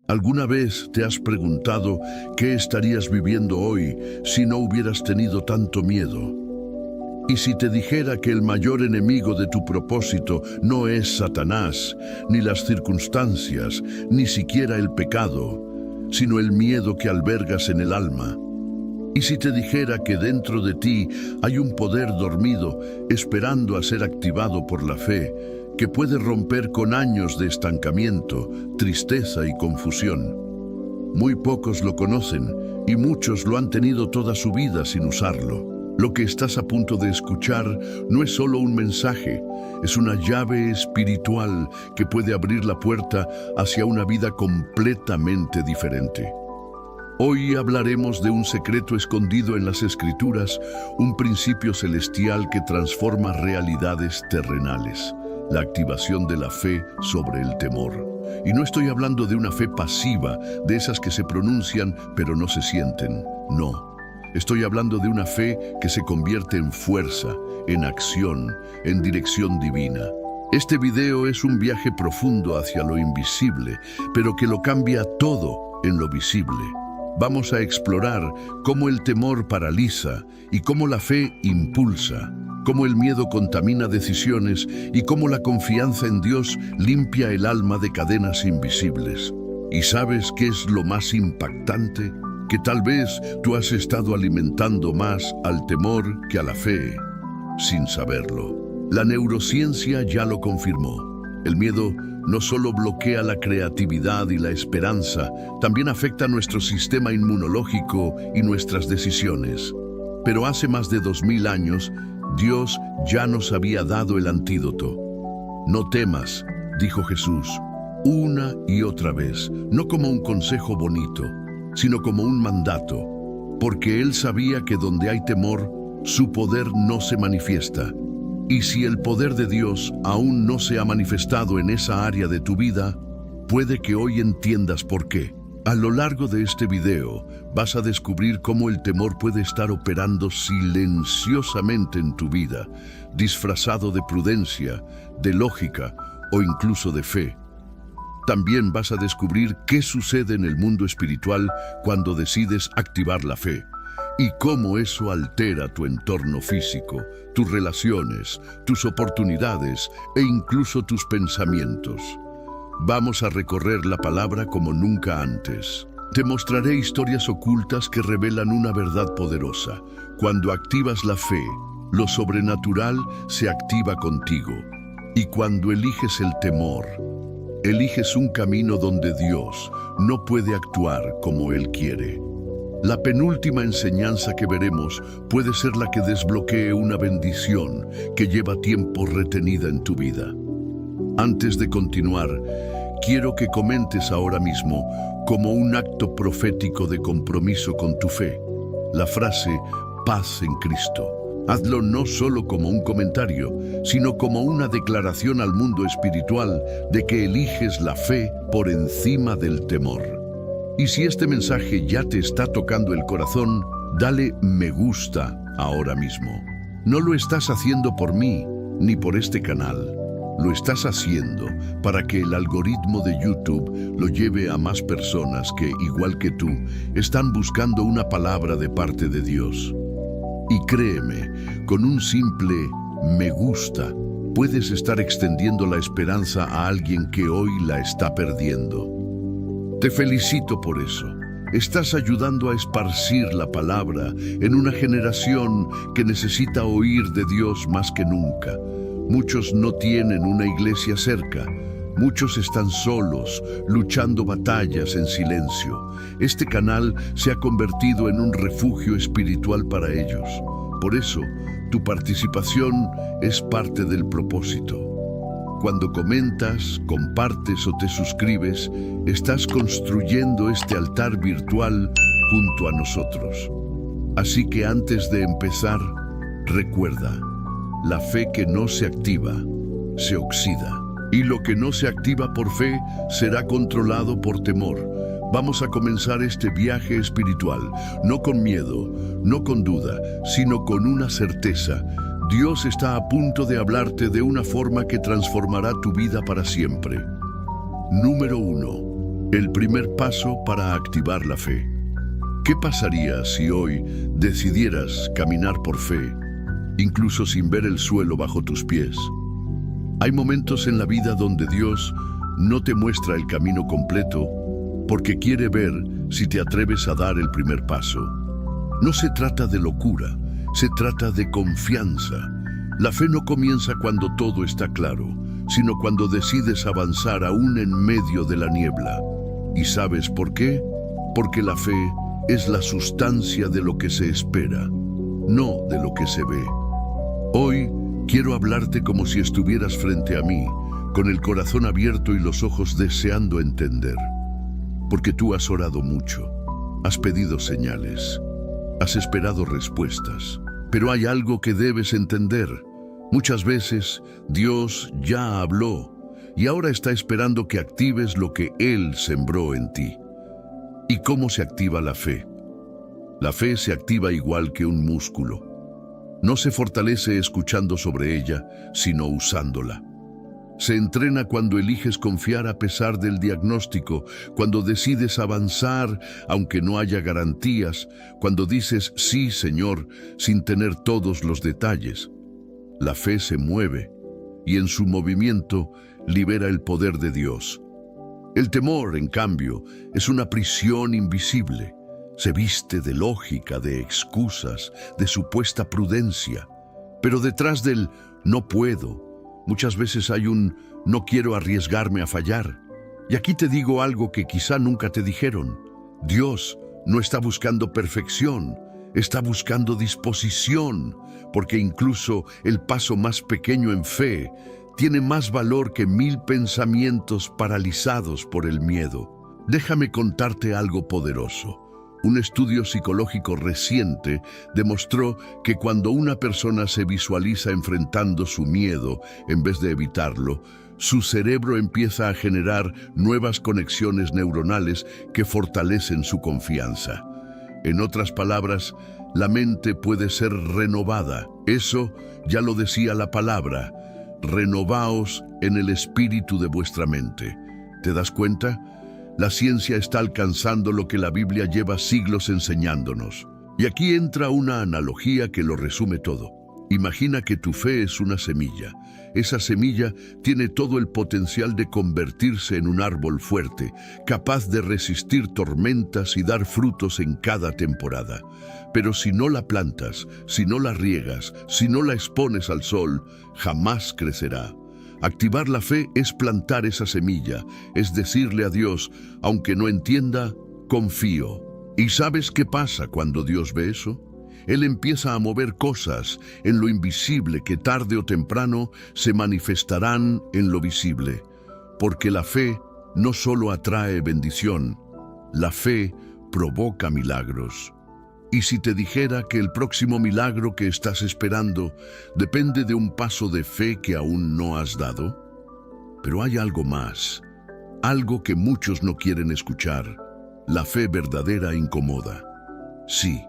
¿Alguna vez te has preguntado qué estarías viviendo hoy si no hubieras tenido tanto miedo? Y si te dijera que el mayor enemigo de tu propósito no es Satanás, ni las circunstancias, ni siquiera el pecado, sino el miedo que albergas en el alma. Y si te dijera que dentro de ti hay un poder dormido esperando a ser activado por la fe, que puede romper con años de estancamiento, tristeza y confusión. Muy pocos lo conocen y muchos lo han tenido toda su vida sin usarlo. Lo que estás a punto de escuchar no es solo un mensaje, es una llave espiritual que puede abrir la puerta hacia una vida completamente diferente. Hoy hablaremos de un secreto escondido en las Escrituras, un principio celestial que transforma realidades terrenales, la activación de la fe sobre el temor. Y no estoy hablando de una fe pasiva, de esas que se pronuncian pero no se sienten, no. Estoy hablando de una fe que se convierte en fuerza, en acción, en dirección divina. Este video es un viaje profundo hacia lo invisible, pero que lo cambia todo en lo visible. Vamos a explorar cómo el temor paraliza y cómo la fe impulsa, cómo el miedo contamina decisiones y cómo la confianza en Dios limpia el alma de cadenas invisibles. ¿Y sabes qué es lo más impactante? Que tal vez tú has estado alimentando más al temor que a la fe, sin saberlo. La neurociencia ya lo confirmó. El miedo no solo bloquea la creatividad y la esperanza, también afecta nuestro sistema inmunológico y nuestras decisiones. Pero hace más de 2000 años, Dios ya nos había dado el antídoto. No temas, dijo Jesús, una y otra vez, no como un consejo bonito, sino como un mandato, porque Él sabía que donde hay temor, su poder no se manifiesta. Y si el poder de Dios aún no se ha manifestado en esa área de tu vida, puede que hoy entiendas por qué. A lo largo de este video, vas a descubrir cómo el temor puede estar operando silenciosamente en tu vida, disfrazado de prudencia, de lógica o incluso de fe. También vas a descubrir qué sucede en el mundo espiritual cuando decides activar la fe y cómo eso altera tu entorno físico, tus relaciones, tus oportunidades e incluso tus pensamientos. Vamos a recorrer la palabra como nunca antes. Te mostraré historias ocultas que revelan una verdad poderosa. Cuando activas la fe, lo sobrenatural se activa contigo. Y cuando eliges el temor, eliges un camino donde Dios no puede actuar como Él quiere. La penúltima enseñanza que veremos puede ser la que desbloquee una bendición que lleva tiempo retenida en tu vida. Antes de continuar, quiero que comentes ahora mismo, como un acto profético de compromiso con tu fe, la frase paz en Cristo. Hazlo no solo como un comentario, sino como una declaración al mundo espiritual de que eliges la fe por encima del temor. Y si este mensaje ya te está tocando el corazón, dale me gusta ahora mismo. No lo estás haciendo por mí, ni por este canal. Lo estás haciendo para que el algoritmo de YouTube lo lleve a más personas que, igual que tú, están buscando una palabra de parte de Dios. Y créeme, con un simple me gusta, puedes estar extendiendo la esperanza a alguien que hoy la está perdiendo. Te felicito por eso. Estás ayudando a esparcir la palabra en una generación que necesita oír de Dios más que nunca. Muchos no tienen una iglesia cerca. Muchos están solos, luchando batallas en silencio. Este canal se ha convertido en un refugio espiritual para ellos. Por eso, tu participación es parte del propósito. Cuando comentas, compartes o te suscribes, estás construyendo este altar virtual junto a nosotros. Así que antes de empezar, recuerda, la fe que no se activa, se oxida. Y lo que no se activa por fe será controlado por temor. Vamos a comenzar este viaje espiritual, no con miedo, no con duda, sino con una certeza. Dios está a punto de hablarte de una forma que transformará tu vida para siempre. Número 1. El primer paso para activar la fe. ¿Qué pasaría si hoy decidieras caminar por fe, incluso sin ver el suelo bajo tus pies? Hay momentos en la vida donde Dios no te muestra el camino completo porque quiere ver si te atreves a dar el primer paso. No se trata de locura, se trata de confianza. La fe no comienza cuando todo está claro, sino cuando decides avanzar aún en medio de la niebla. ¿Y sabes por qué? Porque la fe es la sustancia de lo que se espera, no de lo que se ve. Hoy quiero hablarte como si estuvieras frente a mí, con el corazón abierto y los ojos deseando entender. Porque tú has orado mucho, has pedido señales, has esperado respuestas. Pero hay algo que debes entender. Muchas veces Dios ya habló y ahora está esperando que actives lo que Él sembró en ti. ¿Y cómo se activa la fe? La fe se activa igual que un músculo. No se fortalece escuchando sobre ella, sino usándola. Se entrena cuando eliges confiar a pesar del diagnóstico, cuando decides avanzar aunque no haya garantías, cuando dices sí, Señor, sin tener todos los detalles. La fe se mueve y en su movimiento libera el poder de Dios. El temor, en cambio, es una prisión invisible. Se viste de lógica, de excusas, de supuesta prudencia. Pero detrás del no puedo, muchas veces hay un no quiero arriesgarme a fallar. Y aquí te digo algo que quizá nunca te dijeron. Dios no está buscando perfección, está buscando disposición, porque incluso el paso más pequeño en fe tiene más valor que 1000 pensamientos paralizados por el miedo. Déjame contarte algo poderoso. Un estudio psicológico reciente demostró que cuando una persona se visualiza enfrentando su miedo en vez de evitarlo, su cerebro empieza a generar nuevas conexiones neuronales que fortalecen su confianza. En otras palabras, la mente puede ser renovada. Eso ya lo decía la palabra. Renovaos en el espíritu de vuestra mente. ¿Te das cuenta? La ciencia está alcanzando lo que la Biblia lleva siglos enseñándonos. Y aquí entra una analogía que lo resume todo. Imagina que tu fe es una semilla. Esa semilla tiene todo el potencial de convertirse en un árbol fuerte, capaz de resistir tormentas y dar frutos en cada temporada. Pero si no la plantas, si no la riegas, si no la expones al sol, jamás crecerá. Activar la fe es plantar esa semilla, es decirle a Dios, aunque no entienda, confío. ¿Y sabes qué pasa cuando Dios ve eso? Él empieza a mover cosas en lo invisible que tarde o temprano se manifestarán en lo visible. Porque la fe no solo atrae bendición, la fe provoca milagros. ¿Y si te dijera que el próximo milagro que estás esperando depende de un paso de fe que aún no has dado? Pero hay algo más, algo que muchos no quieren escuchar. La fe verdadera incomoda. Sí,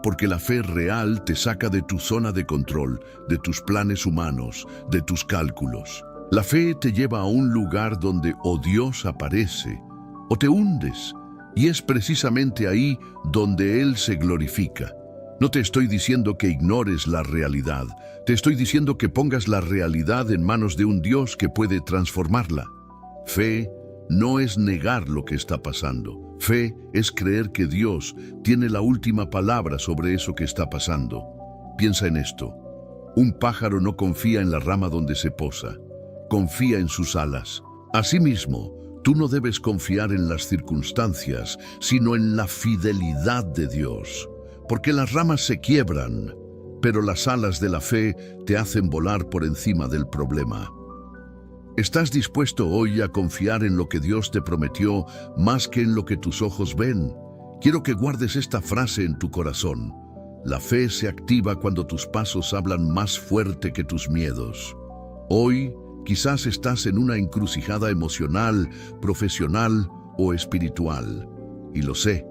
porque la fe real te saca de tu zona de control, de tus planes humanos, de tus cálculos. La fe te lleva a un lugar donde o Dios aparece o te hundes. Y es precisamente ahí donde Él se glorifica. No te estoy diciendo que ignores la realidad. Te estoy diciendo que pongas la realidad en manos de un Dios que puede transformarla. Fe no es negar lo que está pasando. Fe es creer que Dios tiene la última palabra sobre eso que está pasando. Piensa en esto. Un pájaro no confía en la rama donde se posa. Confía en sus alas. Asimismo, tú no debes confiar en las circunstancias, sino en la fidelidad de Dios. Porque las ramas se quiebran, pero las alas de la fe te hacen volar por encima del problema. ¿Estás dispuesto hoy a confiar en lo que Dios te prometió más que en lo que tus ojos ven? Quiero que guardes esta frase en tu corazón. La fe se activa cuando tus pasos hablan más fuerte que tus miedos. Hoy, quizás estás en una encrucijada emocional, profesional o espiritual. Y lo sé,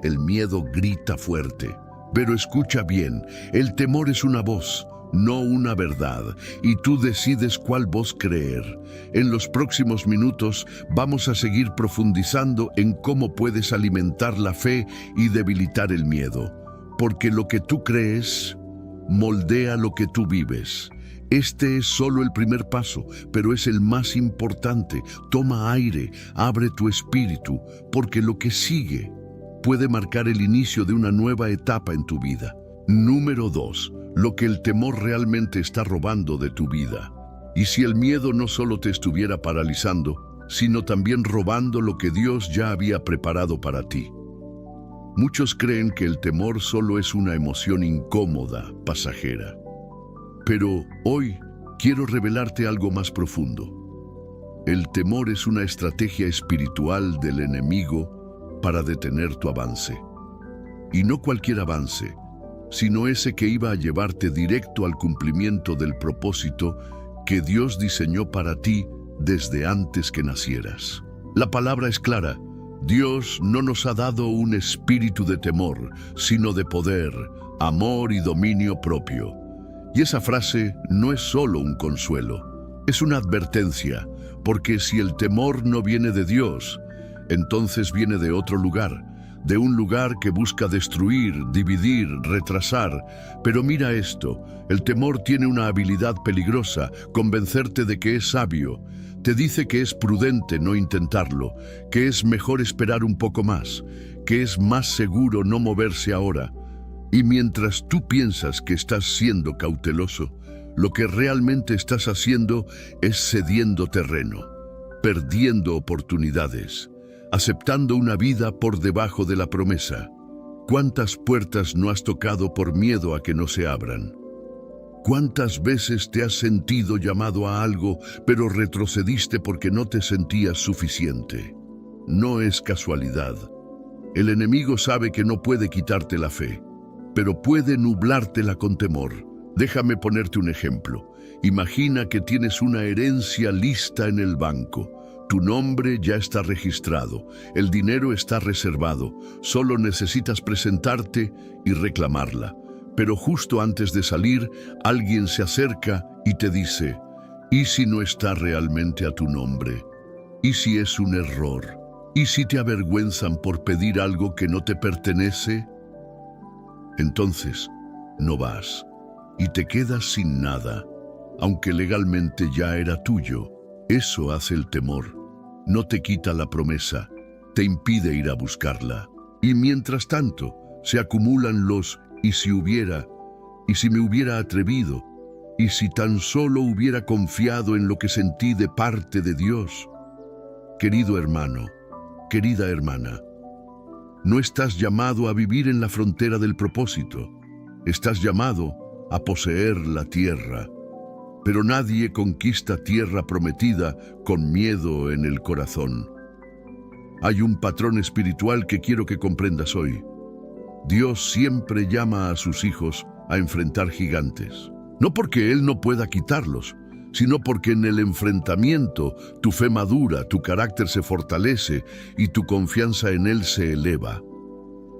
el miedo grita fuerte. Pero escucha bien, el temor es una voz, no una verdad, y tú decides cuál voz creer. En los próximos minutos vamos a seguir profundizando en cómo puedes alimentar la fe y debilitar el miedo, porque lo que tú crees moldea lo que tú vives. Este es solo el primer paso, pero es el más importante. Toma aire, abre tu espíritu, porque lo que sigue puede marcar el inicio de una nueva etapa en tu vida. Número 2. Lo que el temor realmente está robando de tu vida. Y si el miedo no solo te estuviera paralizando, sino también robando lo que Dios ya había preparado para ti. Muchos creen que el temor solo es una emoción incómoda, pasajera. Pero hoy quiero revelarte algo más profundo. El temor es una estrategia espiritual del enemigo para detener tu avance. Y no cualquier avance, sino ese que iba a llevarte directo al cumplimiento del propósito que Dios diseñó para ti desde antes que nacieras. La palabra es clara. Dios no nos ha dado un espíritu de temor, sino de poder, amor y dominio propio. Y esa frase no es solo un consuelo, es una advertencia, porque si el temor no viene de Dios, entonces viene de otro lugar, de un lugar que busca destruir, dividir, retrasar. Pero mira esto, el temor tiene una habilidad peligrosa, convencerte de que es sabio. Te dice que es prudente no intentarlo, que es mejor esperar un poco más, que es más seguro no moverse ahora. Y mientras tú piensas que estás siendo cauteloso, lo que realmente estás haciendo es cediendo terreno, perdiendo oportunidades, aceptando una vida por debajo de la promesa. ¿Cuántas puertas no has tocado por miedo a que no se abran? ¿Cuántas veces te has sentido llamado a algo, pero retrocediste porque no te sentías suficiente? No es casualidad. El enemigo sabe que no puede quitarte la fe, pero puede nublártela con temor. Déjame ponerte un ejemplo. Imagina que tienes una herencia lista en el banco. Tu nombre ya está registrado, el dinero está reservado, solo necesitas presentarte y reclamarla. Pero justo antes de salir, alguien se acerca y te dice, ¿y si no está realmente a tu nombre? ¿Y si es un error? ¿Y si te avergüenzan por pedir algo que no te pertenece? Entonces, no vas y te quedas sin nada, aunque legalmente ya era tuyo. Eso hace el temor. No te quita la promesa, te impide ir a buscarla. Y mientras tanto, se acumulan los «y si hubiera», «y si me hubiera atrevido», «y si tan solo hubiera confiado en lo que sentí de parte de Dios». Querido hermano, querida hermana, no estás llamado a vivir en la frontera del propósito. Estás llamado a poseer la tierra. Pero nadie conquista tierra prometida con miedo en el corazón. Hay un patrón espiritual que quiero que comprendas hoy. Dios siempre llama a sus hijos a enfrentar gigantes. No porque Él no pueda quitarlos, sino porque en el enfrentamiento tu fe madura, tu carácter se fortalece y tu confianza en Él se eleva.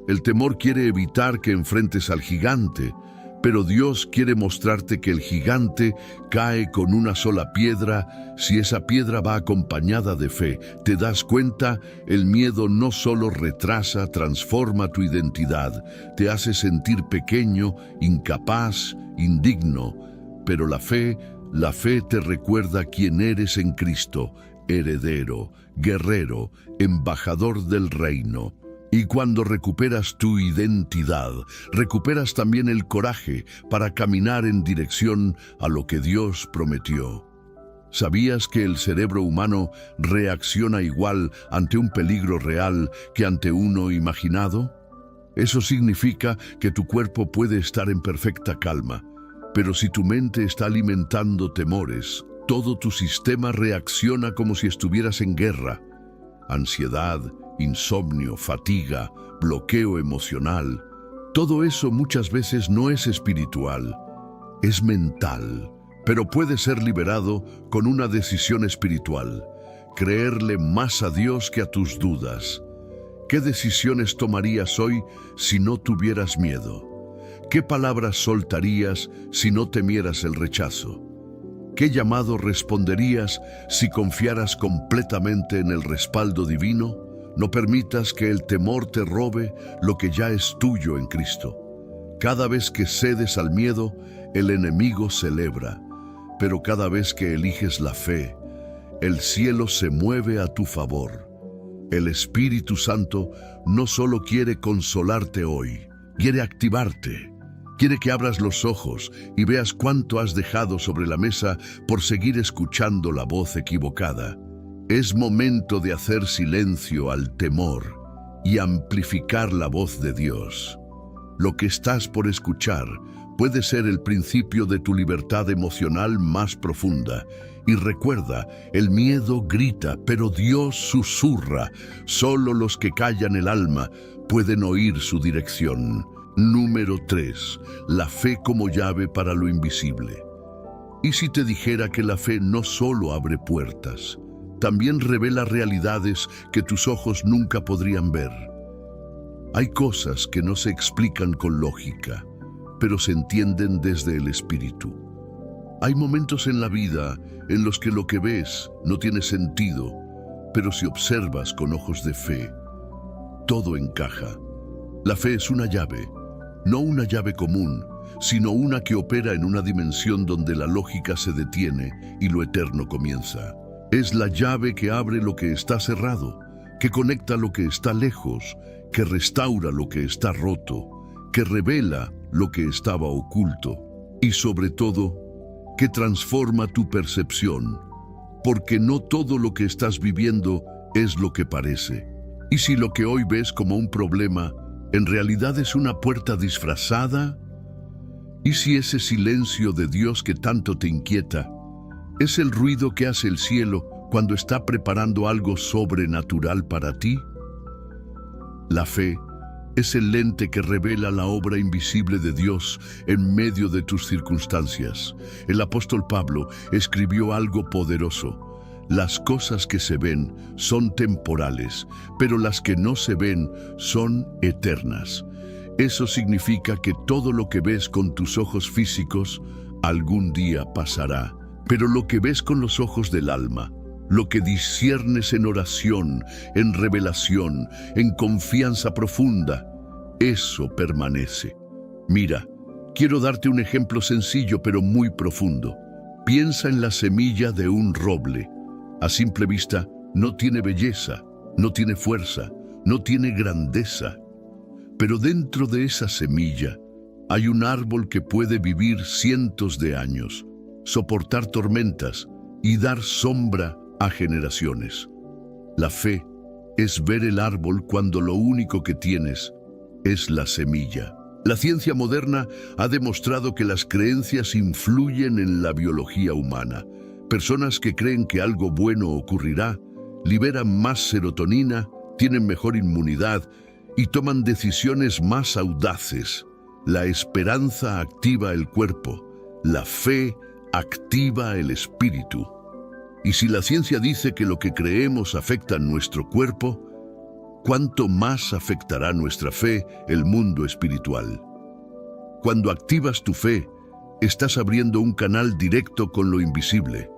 El temor quiere evitar que enfrentes al gigante, pero Dios quiere mostrarte que el gigante cae con una sola piedra si esa piedra va acompañada de fe. ¿Te das cuenta? El miedo no solo retrasa, transforma tu identidad, te hace sentir pequeño, incapaz, indigno, pero la fe te recuerda quién eres en Cristo, heredero, guerrero, embajador del reino. Y cuando recuperas tu identidad, recuperas también el coraje para caminar en dirección a lo que Dios prometió. ¿Sabías que el cerebro humano reacciona igual ante un peligro real que ante uno imaginado? Eso significa que tu cuerpo puede estar en perfecta calma, pero si tu mente está alimentando temores, todo tu sistema reacciona como si estuvieras en guerra. Ansiedad, insomnio, fatiga, bloqueo emocional. Todo eso muchas veces no es espiritual, es mental, pero puede ser liberado con una decisión espiritual. Creerle más a Dios que a tus dudas. ¿Qué decisiones tomarías hoy si no tuvieras miedo? ¿Qué palabras soltarías si no temieras el rechazo? ¿Qué llamado responderías si confiaras completamente en el respaldo divino? No permitas que el temor te robe lo que ya es tuyo en Cristo. Cada vez que cedes al miedo, el enemigo celebra, pero cada vez que eliges la fe, el cielo se mueve a tu favor. El Espíritu Santo no solo quiere consolarte hoy, quiere activarte. Quiere que abras los ojos y veas cuánto has dejado sobre la mesa por seguir escuchando la voz equivocada. Es momento de hacer silencio al temor y amplificar la voz de Dios. Lo que estás por escuchar puede ser el principio de tu libertad emocional más profunda. Y recuerda, el miedo grita, pero Dios susurra. Solo los que callan el alma pueden oír su dirección. Número 3. La fe como llave para lo invisible. ¿Y si te dijera que la fe no solo abre puertas, también revela realidades que tus ojos nunca podrían ver? Hay cosas que no se explican con lógica, pero se entienden desde el Espíritu. Hay momentos en la vida en los que lo que ves no tiene sentido, pero si observas con ojos de fe, todo encaja. La fe es una llave. No una llave común, sino una que opera en una dimensión donde la lógica se detiene y lo eterno comienza. Es la llave que abre lo que está cerrado, que conecta lo que está lejos, que restaura lo que está roto, que revela lo que estaba oculto y sobre todo, que transforma tu percepción, porque no todo lo que estás viviendo es lo que parece. Y si lo que hoy ves como un problema en realidad es una puerta disfrazada, ¿y si ese silencio de Dios que tanto te inquieta es el ruido que hace el cielo cuando está preparando algo sobrenatural para ti? La fe es el lente que revela la obra invisible de Dios en medio de tus circunstancias. El apóstol Pablo escribió algo poderoso. Las cosas que se ven son temporales, pero las que no se ven son eternas. Eso significa que todo lo que ves con tus ojos físicos algún día pasará. Pero lo que ves con los ojos del alma, lo que disciernes en oración, en revelación, en confianza profunda, eso permanece. Mira, quiero darte un ejemplo sencillo pero muy profundo. Piensa en la semilla de un roble. A simple vista, no tiene belleza, no tiene fuerza, no tiene grandeza. Pero dentro de esa semilla hay un árbol que puede vivir cientos de años, soportar tormentas y dar sombra a generaciones. La fe es ver el árbol cuando lo único que tienes es la semilla. La ciencia moderna ha demostrado que las creencias influyen en la biología humana. Personas que creen que algo bueno ocurrirá, liberan más serotonina, tienen mejor inmunidad y toman decisiones más audaces. La esperanza activa el cuerpo, la fe activa el espíritu. Y si la ciencia dice que lo que creemos afecta a nuestro cuerpo, ¿cuánto más afectará nuestra fe el mundo espiritual? Cuando activas tu fe, estás abriendo un canal directo con lo invisible.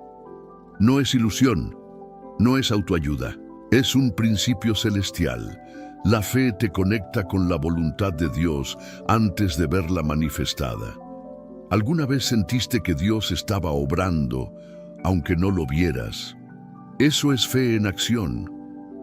No es ilusión, no es autoayuda, es un principio celestial. La fe te conecta con la voluntad de Dios antes de verla manifestada. ¿Alguna vez sentiste que Dios estaba obrando, aunque no lo vieras? Eso es fe en acción.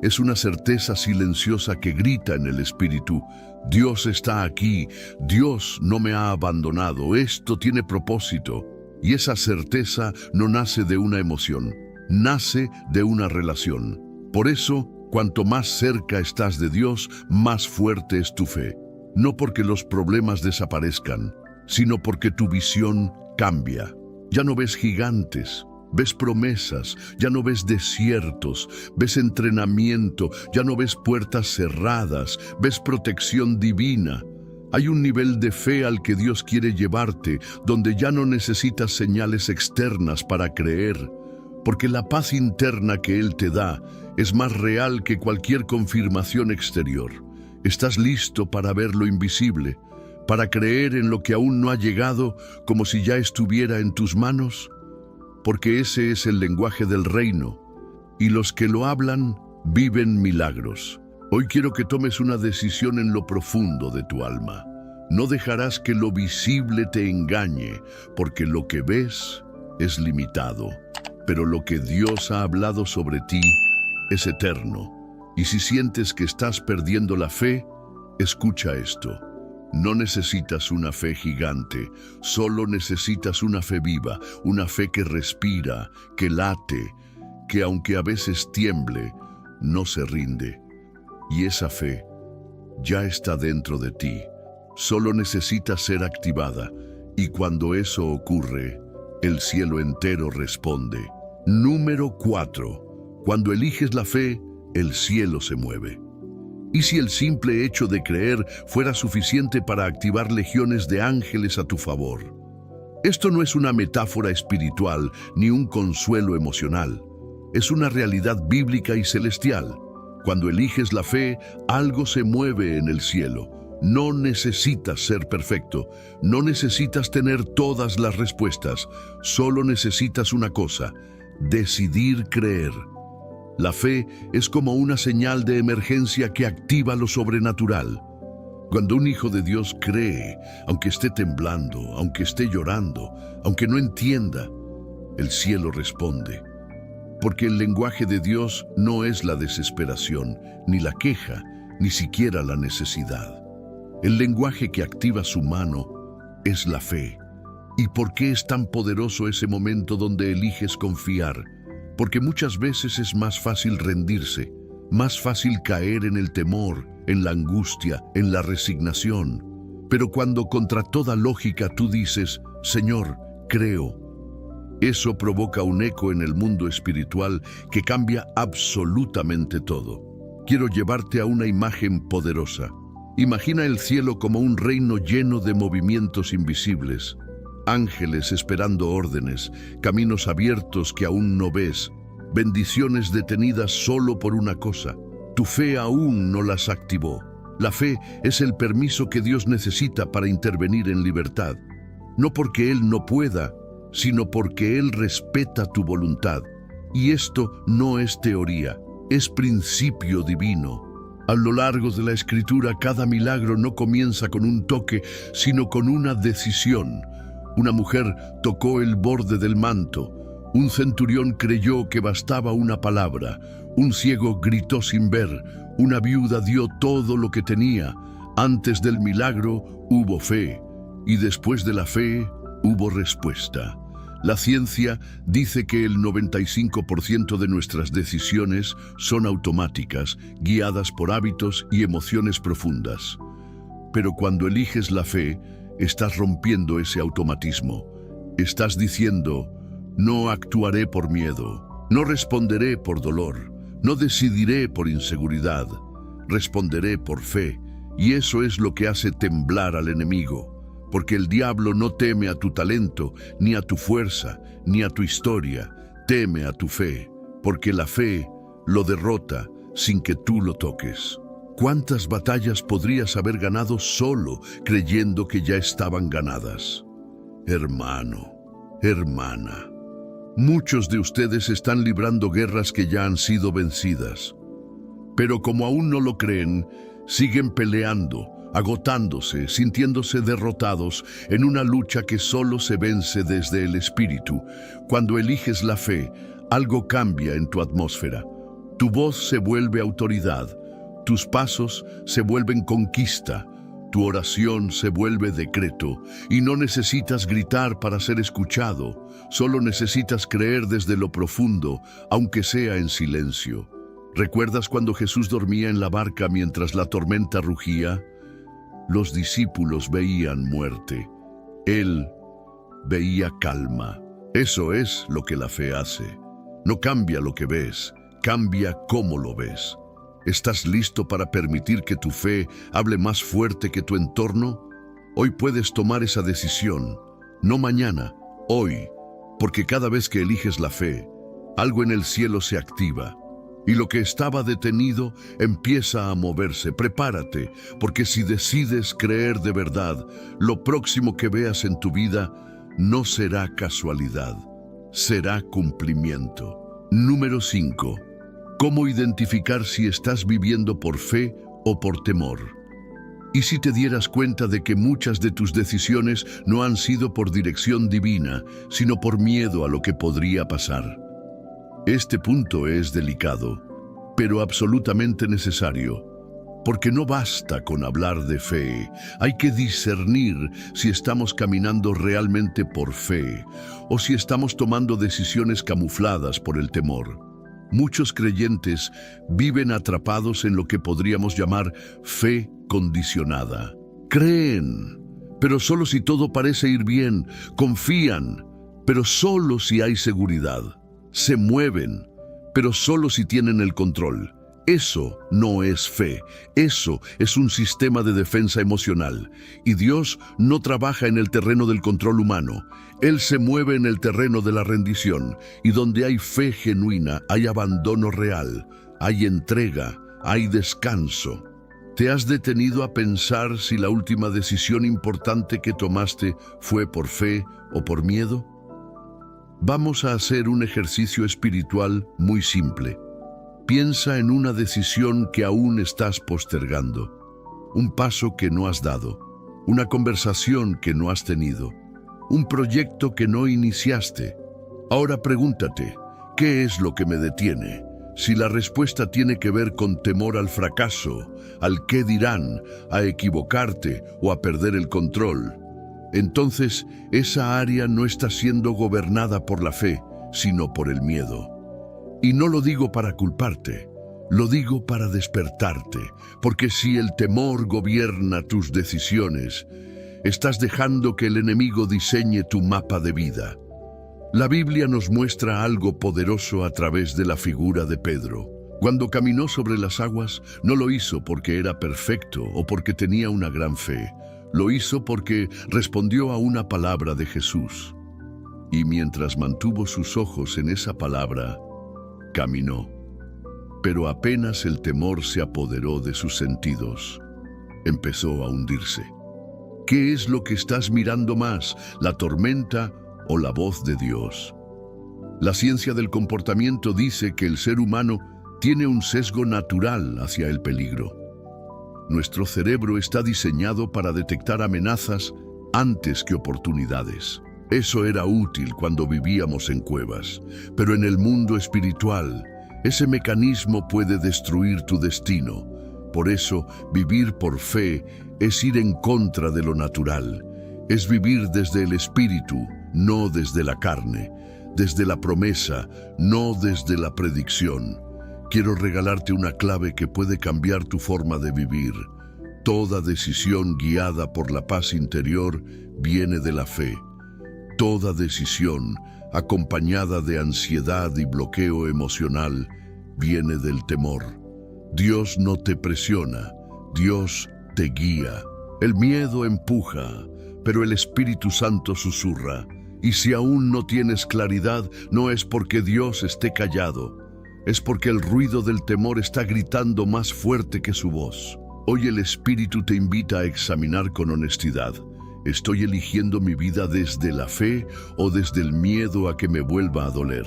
Es una certeza silenciosa que grita en el espíritu: Dios está aquí, Dios no me ha abandonado, esto tiene propósito. Y esa certeza no nace de una emoción, nace de una relación. Por eso, cuanto más cerca estás de Dios, más fuerte es tu fe. No porque los problemas desaparezcan, sino porque tu visión cambia. Ya no ves gigantes, ves promesas, ya no ves desiertos, ves entrenamiento, ya no ves puertas cerradas, ves protección divina. Hay un nivel de fe al que Dios quiere llevarte, donde ya no necesitas señales externas para creer, porque la paz interna que Él te da es más real que cualquier confirmación exterior. Estás listo para ver lo invisible, para creer en lo que aún no ha llegado como si ya estuviera en tus manos? Porque ese es el lenguaje del reino, y los que lo hablan viven milagros. Hoy quiero que tomes una decisión en lo profundo de tu alma. No dejarás que lo visible te engañe, porque lo que ves es limitado, pero lo que Dios ha hablado sobre ti es eterno. Y si sientes que estás perdiendo la fe, escucha esto. No necesitas una fe gigante, solo necesitas una fe viva, una fe que respira, que late, que aunque a veces tiemble, no se rinde. Y esa fe ya está dentro de ti. Solo necesita ser activada, y cuando eso ocurre, el cielo entero responde. Número 4. Cuando eliges la fe, el cielo se mueve. ¿Y si el simple hecho de creer fuera suficiente para activar legiones de ángeles a tu favor? Esto no es una metáfora espiritual ni un consuelo emocional. Es una realidad bíblica y celestial. Cuando eliges la fe, algo se mueve en el cielo. No necesitas ser perfecto, no necesitas tener todas las respuestas, solo necesitas una cosa: decidir creer. La fe es como una señal de emergencia que activa lo sobrenatural. Cuando un hijo de Dios cree, aunque esté temblando, aunque esté llorando, aunque no entienda, el cielo responde. Porque el lenguaje de Dios no es la desesperación, ni la queja, ni siquiera la necesidad. El lenguaje que activa su mano es la fe. ¿Y por qué es tan poderoso ese momento donde eliges confiar? Porque muchas veces es más fácil rendirse, más fácil caer en el temor, en la angustia, en la resignación. Pero cuando contra toda lógica tú dices, Señor, creo, eso provoca un eco en el mundo espiritual que cambia absolutamente todo. Quiero llevarte a una imagen poderosa. Imagina el cielo como un reino lleno de movimientos invisibles. Ángeles esperando órdenes, caminos abiertos que aún no ves, bendiciones detenidas solo por una cosa: tu fe aún no las activó. La fe es el permiso que Dios necesita para intervenir en libertad, no porque Él no pueda, sino porque Él respeta tu voluntad. Y esto no es teoría, es principio divino. A lo largo de la Escritura, cada milagro no comienza con un toque, sino con una decisión. Una mujer tocó el borde del manto. Un centurión creyó que bastaba una palabra. Un ciego gritó sin ver. Una viuda dio todo lo que tenía. Antes del milagro hubo fe. Y después de la fe hubo respuesta. La ciencia dice que el 95% de nuestras decisiones son automáticas, guiadas por hábitos y emociones profundas. Pero cuando eliges la fe, estás rompiendo ese automatismo. Estás diciendo, no actuaré por miedo, no responderé por dolor, no decidiré por inseguridad, responderé por fe. Y eso es lo que hace temblar al enemigo. Porque el diablo no teme a tu talento, ni a tu fuerza, ni a tu historia. Teme a tu fe, porque la fe lo derrota sin que tú lo toques. ¿Cuántas batallas podrías haber ganado solo creyendo que ya estaban ganadas? Hermano, hermana, muchos de ustedes están librando guerras que ya han sido vencidas. Pero como aún no lo creen, siguen peleando, agotándose, sintiéndose derrotados en una lucha que solo se vence desde el espíritu. Cuando eliges la fe, algo cambia en tu atmósfera. Tu voz se vuelve autoridad, tus pasos se vuelven conquista, tu oración se vuelve decreto, y no necesitas gritar para ser escuchado, solo necesitas creer desde lo profundo, aunque sea en silencio. ¿Recuerdas cuando Jesús dormía en la barca mientras la tormenta rugía? Los discípulos veían muerte. Él veía calma. Eso es lo que la fe hace. No cambia lo que ves, cambia cómo lo ves. ¿Estás listo para permitir que tu fe hable más fuerte que tu entorno? Hoy puedes tomar esa decisión. No mañana, hoy. Porque cada vez que eliges la fe, algo en el cielo se activa. Y lo que estaba detenido empieza a moverse. Prepárate, porque si decides creer de verdad, lo próximo que veas en tu vida no será casualidad, será cumplimiento. Número 5. ¿Cómo identificar si estás viviendo por fe o por temor? ¿Y si te dieras cuenta de que muchas de tus decisiones no han sido por dirección divina, sino por miedo a lo que podría pasar? Este punto es delicado, pero absolutamente necesario, porque no basta con hablar de fe. Hay que discernir si estamos caminando realmente por fe o si estamos tomando decisiones camufladas por el temor. Muchos creyentes viven atrapados en lo que podríamos llamar fe condicionada. Creen, pero solo si todo parece ir bien. Confían, pero solo si hay seguridad. Se mueven, pero solo si tienen el control. Eso no es fe, eso es un sistema de defensa emocional. Y Dios no trabaja en el terreno del control humano. Él se mueve en el terreno de la rendición. Y donde hay fe genuina, hay abandono real, hay entrega, hay descanso. ¿Te has detenido a pensar si la última decisión importante que tomaste fue por fe o por miedo? Vamos a hacer un ejercicio espiritual muy simple. Piensa en una decisión que aún estás postergando, un paso que no has dado, una conversación que no has tenido, un proyecto que no iniciaste. Ahora pregúntate, ¿qué es lo que me detiene? Si la respuesta tiene que ver con temor al fracaso, al qué dirán, a equivocarte o a perder el control, entonces esa área no está siendo gobernada por la fe, sino por el miedo. Y no lo digo para culparte, lo digo para despertarte, porque si el temor gobierna tus decisiones, estás dejando que el enemigo diseñe tu mapa de vida. La Biblia nos muestra algo poderoso a través de la figura de Pedro. Cuando caminó sobre las aguas, no lo hizo porque era perfecto o porque tenía una gran fe. Lo hizo porque respondió a una palabra de Jesús. Y mientras mantuvo sus ojos en esa palabra, caminó. Pero apenas el temor se apoderó de sus sentidos, empezó a hundirse. ¿Qué es lo que estás mirando más, la tormenta o la voz de Dios? La ciencia del comportamiento dice que el ser humano tiene un sesgo natural hacia el peligro. Nuestro cerebro está diseñado para detectar amenazas antes que oportunidades. Eso era útil cuando vivíamos en cuevas, pero en el mundo espiritual, ese mecanismo puede destruir tu destino. Por eso, vivir por fe es ir en contra de lo natural. Es vivir desde el espíritu, no desde la carne, desde la promesa, no desde la predicción. Quiero regalarte una clave que puede cambiar tu forma de vivir. Toda decisión guiada por la paz interior viene de la fe. Toda decisión acompañada de ansiedad y bloqueo emocional viene del temor. Dios no te presiona, Dios te guía. El miedo empuja, pero el Espíritu Santo susurra. Y si aún no tienes claridad, no es porque Dios esté callado, es porque el ruido del temor está gritando más fuerte que su voz. Hoy el Espíritu te invita a examinar con honestidad. ¿Estoy eligiendo mi vida desde la fe o desde el miedo a que me vuelva a doler?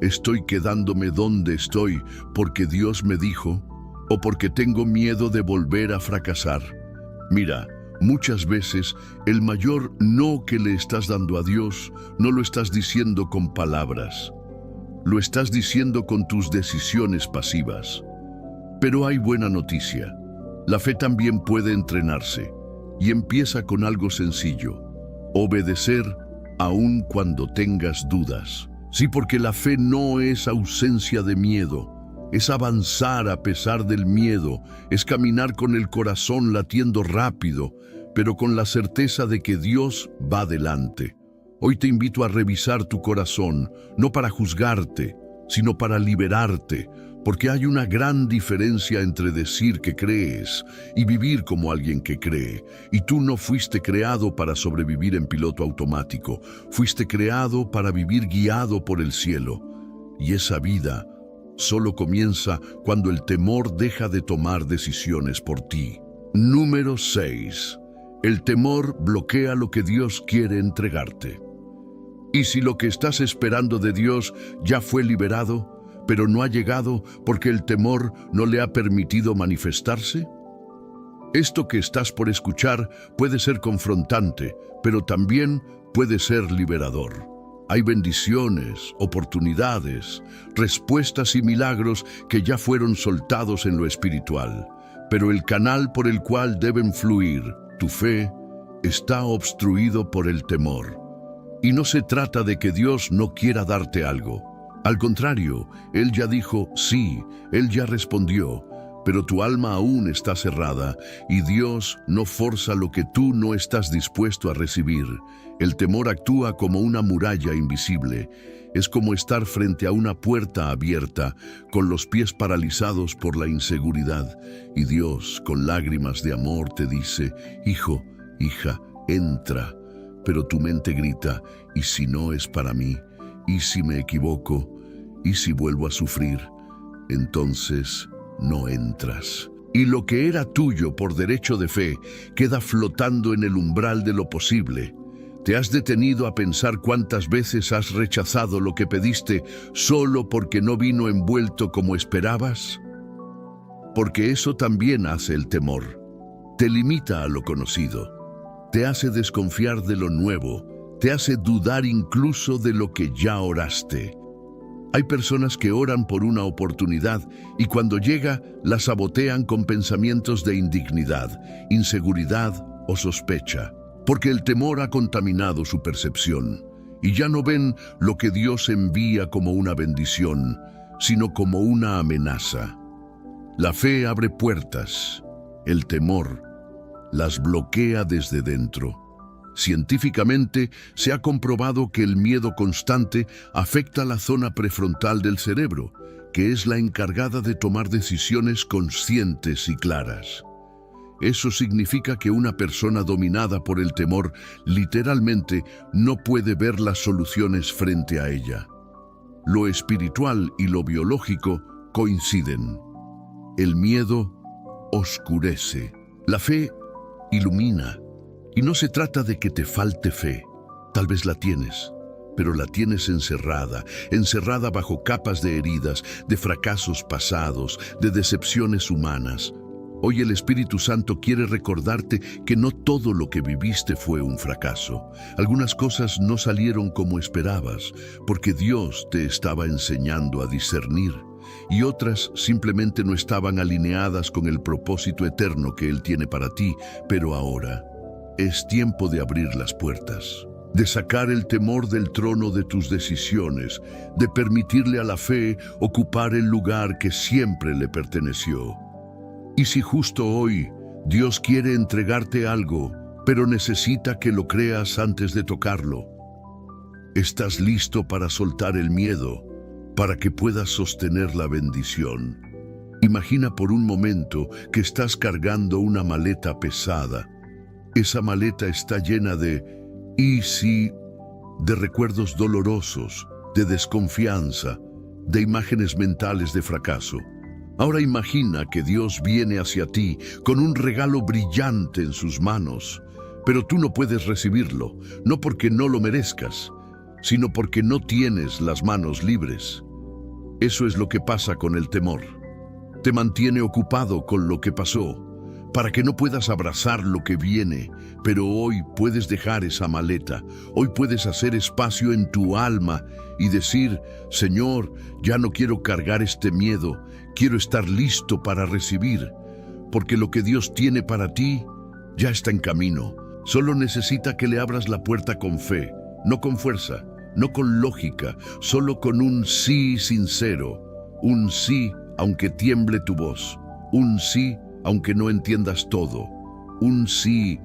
¿Estoy quedándome donde estoy porque Dios me dijo o porque tengo miedo de volver a fracasar? Mira, muchas veces el mayor no que le estás dando a Dios no lo estás diciendo con palabras. Lo estás diciendo con tus decisiones pasivas. Pero hay buena noticia. La fe también puede entrenarse. Y empieza con algo sencillo: obedecer aun cuando tengas dudas. Sí, porque la fe no es ausencia de miedo, es avanzar a pesar del miedo, es caminar con el corazón latiendo rápido, pero con la certeza de que Dios va delante. Hoy te invito a revisar tu corazón, no para juzgarte, sino para liberarte, porque hay una gran diferencia entre decir que crees y vivir como alguien que cree. Y tú no fuiste creado para sobrevivir en piloto automático, fuiste creado para vivir guiado por el cielo. Y esa vida solo comienza cuando el temor deja de tomar decisiones por ti. Número 6. El temor bloquea lo que Dios quiere entregarte. ¿Y si lo que estás esperando de Dios ya fue liberado, pero no ha llegado porque el temor no le ha permitido manifestarse? Esto que estás por escuchar puede ser confrontante, pero también puede ser liberador. Hay bendiciones, oportunidades, respuestas y milagros que ya fueron soltados en lo espiritual, pero el canal por el cual deben fluir tu fe está obstruido por el temor. Y no se trata de que Dios no quiera darte algo. Al contrario, Él ya dijo sí, Él ya respondió, pero tu alma aún está cerrada y Dios no forza lo que tú no estás dispuesto a recibir. El temor actúa como una muralla invisible. Es como estar frente a una puerta abierta, con los pies paralizados por la inseguridad. Y Dios, con lágrimas de amor, te dice, hijo, hija, entra. Pero tu mente grita, ¿y si no es para mí? ¿Y si me equivoco? ¿Y si vuelvo a sufrir? Entonces no entras. Y lo que era tuyo por derecho de fe queda flotando en el umbral de lo posible. ¿Te has detenido a pensar cuántas veces has rechazado lo que pediste solo porque no vino envuelto como esperabas? Porque eso también hace el temor. Te limita a lo conocido. Te hace desconfiar de lo nuevo. Te hace dudar incluso de lo que ya oraste. Hay personas que oran por una oportunidad y cuando llega la sabotean con pensamientos de indignidad, inseguridad o sospecha, porque el temor ha contaminado su percepción y ya no ven lo que Dios envía como una bendición, sino como una amenaza. La fe abre puertas, el temor las bloquea desde dentro. Científicamente se ha comprobado que el miedo constante afecta la zona prefrontal del cerebro, que es la encargada de tomar decisiones conscientes y claras. Eso significa que una persona dominada por el temor literalmente no puede ver las soluciones frente a ella. Lo espiritual y lo biológico coinciden. El miedo oscurece, la fe ilumina. Y no se trata de que te falte fe. Tal vez la tienes, pero la tienes encerrada bajo capas de heridas, de fracasos pasados, de decepciones humanas. Hoy el Espíritu Santo quiere recordarte que no todo lo que viviste fue un fracaso. Algunas cosas no salieron como esperabas, porque Dios te estaba enseñando a discernir, y otras simplemente no estaban alineadas con el propósito eterno que Él tiene para ti, pero ahora es tiempo de abrir las puertas, de sacar el temor del trono de tus decisiones, de permitirle a la fe ocupar el lugar que siempre le perteneció. Y si justo hoy Dios quiere entregarte algo, pero necesita que lo creas antes de tocarlo, ¿estás listo para soltar el miedo, para que puedas sostener la bendición? Imagina por un momento que estás cargando una maleta pesada. Esa maleta está llena de «y si», de recuerdos dolorosos, de desconfianza, de imágenes mentales de fracaso. Ahora imagina que Dios viene hacia ti con un regalo brillante en sus manos, pero tú no puedes recibirlo, no porque no lo merezcas, sino porque no tienes las manos libres. Eso es lo que pasa con el temor. Te mantiene ocupado con lo que pasó, para que no puedas abrazar lo que viene, pero hoy puedes dejar esa maleta, hoy puedes hacer espacio en tu alma y decir, Señor, ya no quiero cargar este miedo, quiero estar listo para recibir, porque lo que Dios tiene para ti ya está en camino. Solo necesita que le abras la puerta con fe, no con fuerza, no con lógica, solo con un sí sincero, un sí aunque tiemble tu voz, un sí aunque no entiendas todo, un sí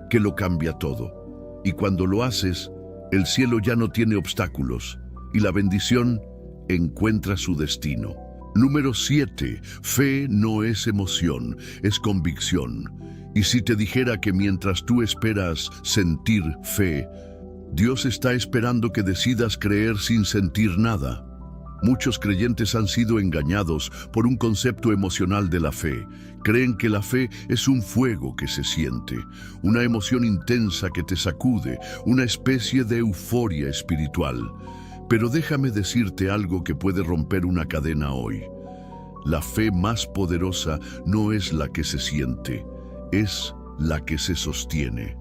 que lo cambia todo. Y cuando lo haces, el cielo ya no tiene obstáculos y la bendición encuentra su destino. Número 7. Fe no es emoción, es convicción. Y si te dijera que mientras tú esperas sentir fe, Dios está esperando que decidas creer sin sentir nada. Muchos creyentes han sido engañados por un concepto emocional de la fe. Creen que la fe es un fuego que se siente, una emoción intensa que te sacude, una especie de euforia espiritual. Pero déjame decirte algo que puede romper una cadena hoy. La fe más poderosa no es la que se siente, es la que se sostiene.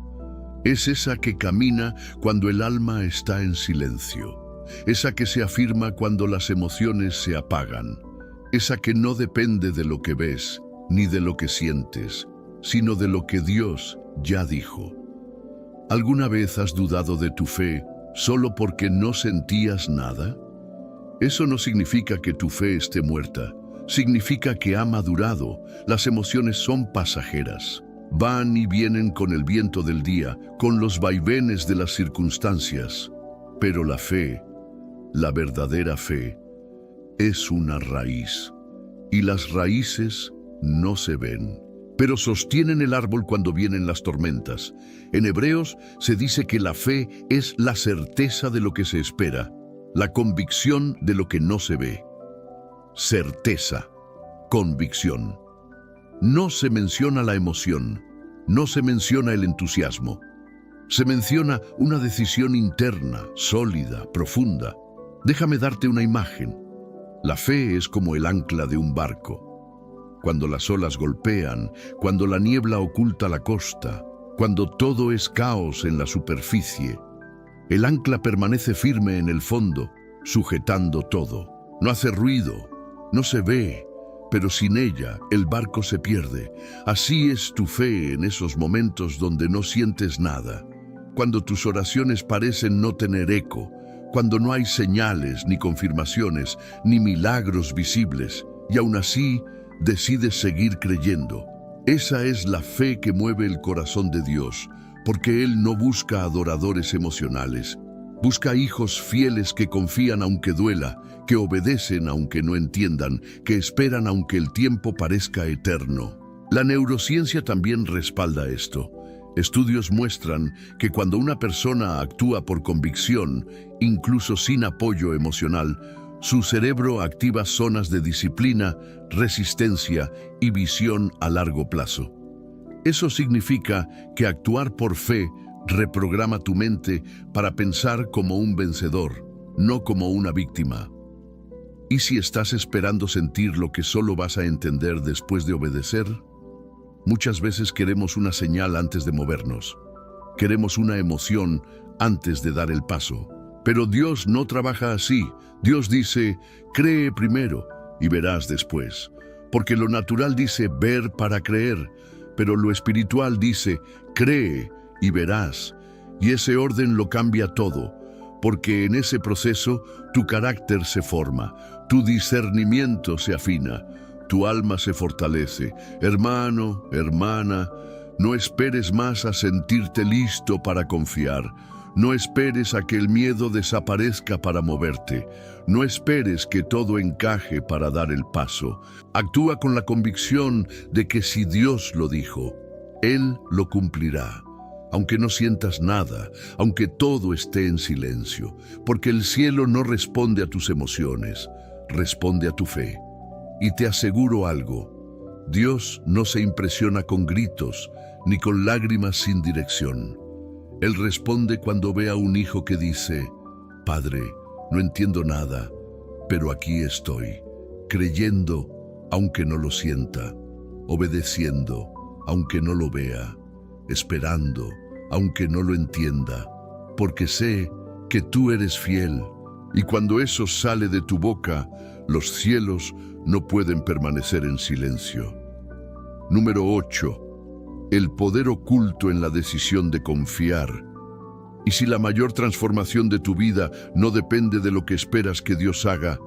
Es esa que camina cuando el alma está en silencio. Esa que se afirma cuando las emociones se apagan. Esa que no depende de lo que ves, ni de lo que sientes, sino de lo que Dios ya dijo. ¿Alguna vez has dudado de tu fe solo porque no sentías nada? Eso no significa que tu fe esté muerta. Significa que ha madurado. Las emociones son pasajeras. Van y vienen con el viento del día, con los vaivenes de las circunstancias. Pero la fe, la verdadera fe, es una raíz. Y las raíces no se ven, pero sostienen el árbol cuando vienen las tormentas. En Hebreos se dice que la fe es la certeza de lo que se espera, la convicción de lo que no se ve. Certeza, convicción. No se menciona la emoción, no se menciona el entusiasmo. Se menciona una decisión interna, sólida, profunda. Déjame darte una imagen. La fe es como el ancla de un barco. Cuando las olas golpean, cuando la niebla oculta la costa, cuando todo es caos en la superficie, el ancla permanece firme en el fondo, sujetando todo. No hace ruido, no se ve, pero sin ella el barco se pierde. Así es tu fe en esos momentos donde no sientes nada, cuando tus oraciones parecen no tener eco, cuando no hay señales, ni confirmaciones, ni milagros visibles, y aún así decides seguir creyendo. Esa es la fe que mueve el corazón de Dios, porque Él no busca adoradores emocionales. Busca hijos fieles que confían aunque duela, que obedecen aunque no entiendan, que esperan aunque el tiempo parezca eterno. La neurociencia también respalda esto. Estudios muestran que cuando una persona actúa por convicción, incluso sin apoyo emocional, su cerebro activa zonas de disciplina, resistencia y visión a largo plazo. Eso significa que actuar por fe reprograma tu mente para pensar como un vencedor, no como una víctima. ¿Y si estás esperando sentir lo que solo vas a entender después de obedecer? Muchas veces queremos una señal antes de movernos. Queremos una emoción antes de dar el paso. Pero Dios no trabaja así. Dios dice, cree primero y verás después. Porque lo natural dice ver para creer, pero lo espiritual dice cree y verás. Y ese orden lo cambia todo, porque en ese proceso tu carácter se forma, tu discernimiento se afina, tu alma se fortalece. Hermano, hermana, no esperes más a sentirte listo para confiar. No esperes a que el miedo desaparezca para moverte. No esperes que todo encaje para dar el paso. Actúa con la convicción de que si Dios lo dijo, Él lo cumplirá. Aunque no sientas nada, aunque todo esté en silencio, porque el cielo no responde a tus emociones, responde a tu fe. Y te aseguro algo, Dios no se impresiona con gritos ni con lágrimas sin dirección. Él responde cuando ve a un hijo que dice, Padre, no entiendo nada, pero aquí estoy, creyendo aunque no lo sienta, obedeciendo aunque no lo vea, esperando aunque no lo entienda, porque sé que tú eres fiel, y cuando eso sale de tu boca, los cielos no pueden permanecer en silencio. Número 8. El poder oculto en la decisión de confiar. Y si la mayor transformación de tu vida no depende de lo que esperas que Dios haga,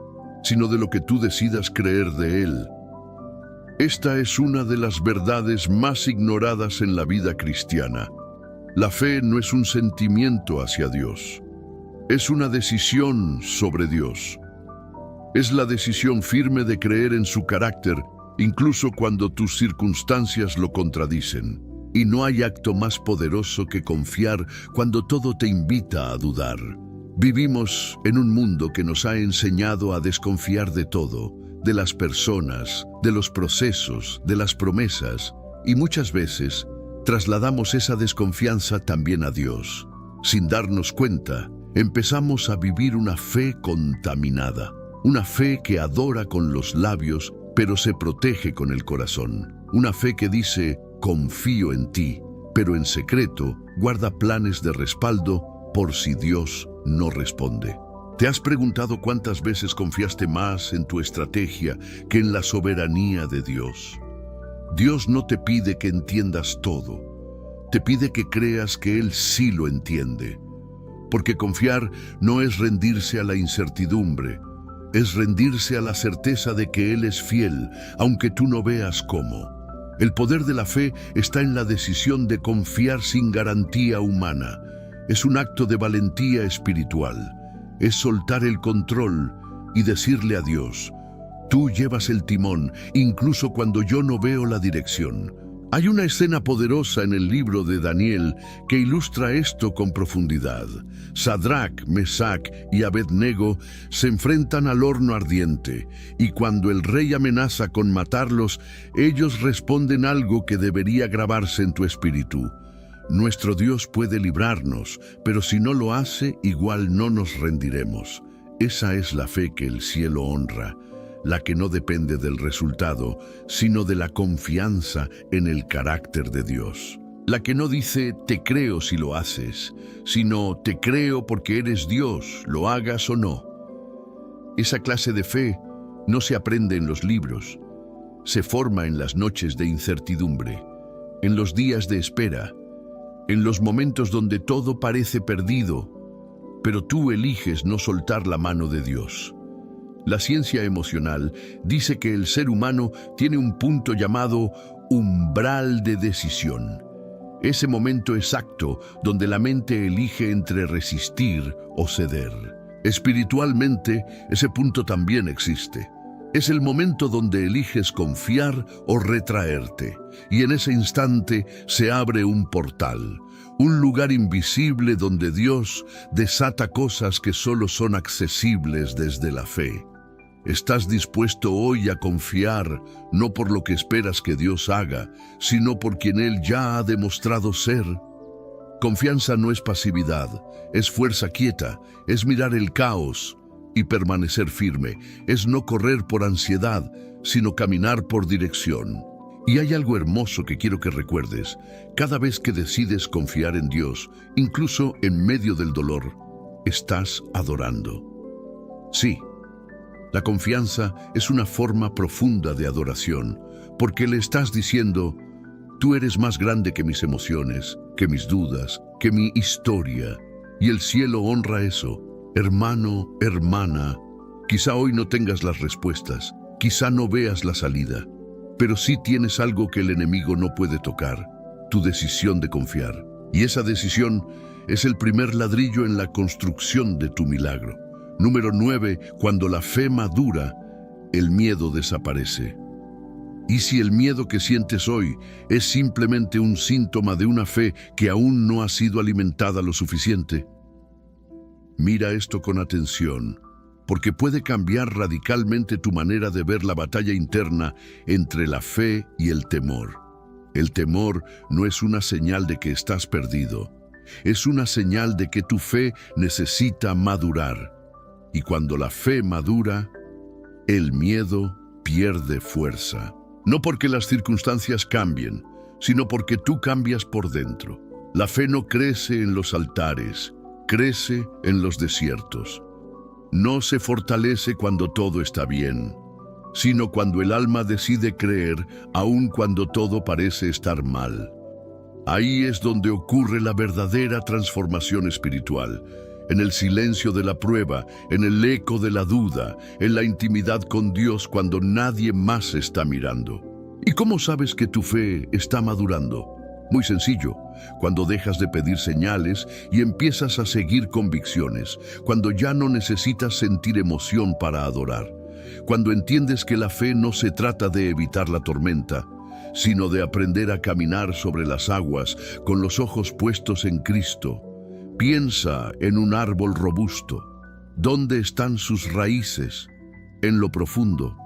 sino de lo que tú decidas creer de Él. Esta es una de las verdades más ignoradas en la vida cristiana. La fe no es un sentimiento hacia Dios, es una decisión sobre Dios. Es la decisión firme de creer en su carácter, incluso cuando tus circunstancias lo contradicen. Y no hay acto más poderoso que confiar cuando todo te invita a dudar. Vivimos en un mundo que nos ha enseñado a desconfiar de todo, de las personas, de los procesos, de las promesas, y muchas veces trasladamos esa desconfianza también a Dios. Sin darnos cuenta, empezamos a vivir una fe contaminada, una fe que adora con los labios, pero se protege con el corazón. Una fe que dice, confío en ti, pero en secreto guarda planes de respaldo por si Dios no responde. ¿Te has preguntado cuántas veces confiaste más en tu estrategia que en la soberanía de Dios? Dios no te pide que entiendas todo, te pide que creas que Él sí lo entiende. Porque confiar no es rendirse a la incertidumbre, es rendirse a la certeza de que Él es fiel, aunque tú no veas cómo. El poder de la fe está en la decisión de confiar sin garantía humana. Es un acto de valentía espiritual. Es soltar el control y decirle a Dios, tú llevas el timón, incluso cuando yo no veo la dirección. Hay una escena poderosa en el libro de Daniel que ilustra esto con profundidad. Sadrach, Mesach y Abednego se enfrentan al horno ardiente, y cuando el rey amenaza con matarlos, ellos responden algo que debería grabarse en tu espíritu. Nuestro Dios puede librarnos, pero si no lo hace, igual no nos rendiremos. Esa es la fe que el cielo honra, la que no depende del resultado, sino de la confianza en el carácter de Dios. La que no dice, te creo si lo haces, sino, te creo porque eres Dios, lo hagas o no. Esa clase de fe no se aprende en los libros, se forma en las noches de incertidumbre, en los días de espera, en los momentos donde todo parece perdido, pero tú eliges no soltar la mano de Dios. La ciencia emocional dice que el ser humano tiene un punto llamado umbral de decisión. Ese momento exacto donde la mente elige entre resistir o ceder. Espiritualmente, ese punto también existe. Es el momento donde eliges confiar o retraerte, y en ese instante se abre un portal, un lugar invisible donde Dios desata cosas que solo son accesibles desde la fe. ¿Estás dispuesto hoy a confiar, no por lo que esperas que Dios haga, sino por quien Él ya ha demostrado ser? Confianza no es pasividad, es fuerza quieta, es mirar el caos y permanecer firme, es no correr por ansiedad, sino caminar por dirección. Y hay algo hermoso que quiero que recuerdes. Cada vez que decides confiar en Dios, incluso en medio del dolor, estás adorando. Sí. La confianza es una forma profunda de adoración, porque le estás diciendo, tú eres más grande que mis emociones, que mis dudas, que mi historia, y el cielo honra eso. Hermano, hermana, quizá hoy no tengas las respuestas, quizá no veas la salida, pero sí tienes algo que el enemigo no puede tocar, tu decisión de confiar. Y esa decisión es el primer ladrillo en la construcción de tu milagro. Número 9, cuando la fe madura, el miedo desaparece. ¿Y si el miedo que sientes hoy es simplemente un síntoma de una fe que aún no ha sido alimentada lo suficiente? Mira esto con atención, porque puede cambiar radicalmente tu manera de ver la batalla interna entre la fe y el temor. El temor no es una señal de que estás perdido, es una señal de que tu fe necesita madurar. Y cuando la fe madura, el miedo pierde fuerza. No porque las circunstancias cambien, sino porque tú cambias por dentro. La fe no crece en los altares, crece en los desiertos. No se fortalece cuando todo está bien, sino cuando el alma decide creer, aun cuando todo parece estar mal. Ahí es donde ocurre la verdadera transformación espiritual. En el silencio de la prueba, en el eco de la duda, en la intimidad con Dios cuando nadie más está mirando. ¿Y cómo sabes que tu fe está madurando? Muy sencillo, cuando dejas de pedir señales y empiezas a seguir convicciones, cuando ya no necesitas sentir emoción para adorar, cuando entiendes que la fe no se trata de evitar la tormenta, sino de aprender a caminar sobre las aguas con los ojos puestos en Cristo. Piensa en un árbol robusto. ¿Dónde están sus raíces? En lo profundo.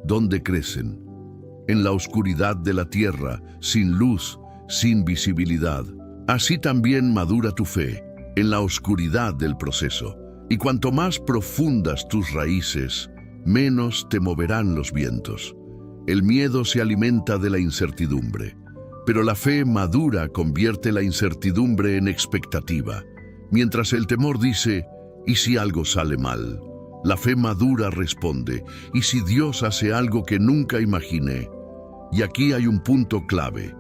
¿Dónde crecen? En la oscuridad de la tierra, sin luz, sin visibilidad. Así también madura tu fe, en la oscuridad del proceso. Y cuanto más profundas tus raíces, menos te moverán los vientos. El miedo se alimenta de la incertidumbre, pero la fe madura convierte la incertidumbre en expectativa. Mientras el temor dice, ¿y si algo sale mal? La fe madura responde, ¿y si Dios hace algo que nunca imaginé? Y aquí hay un punto clave.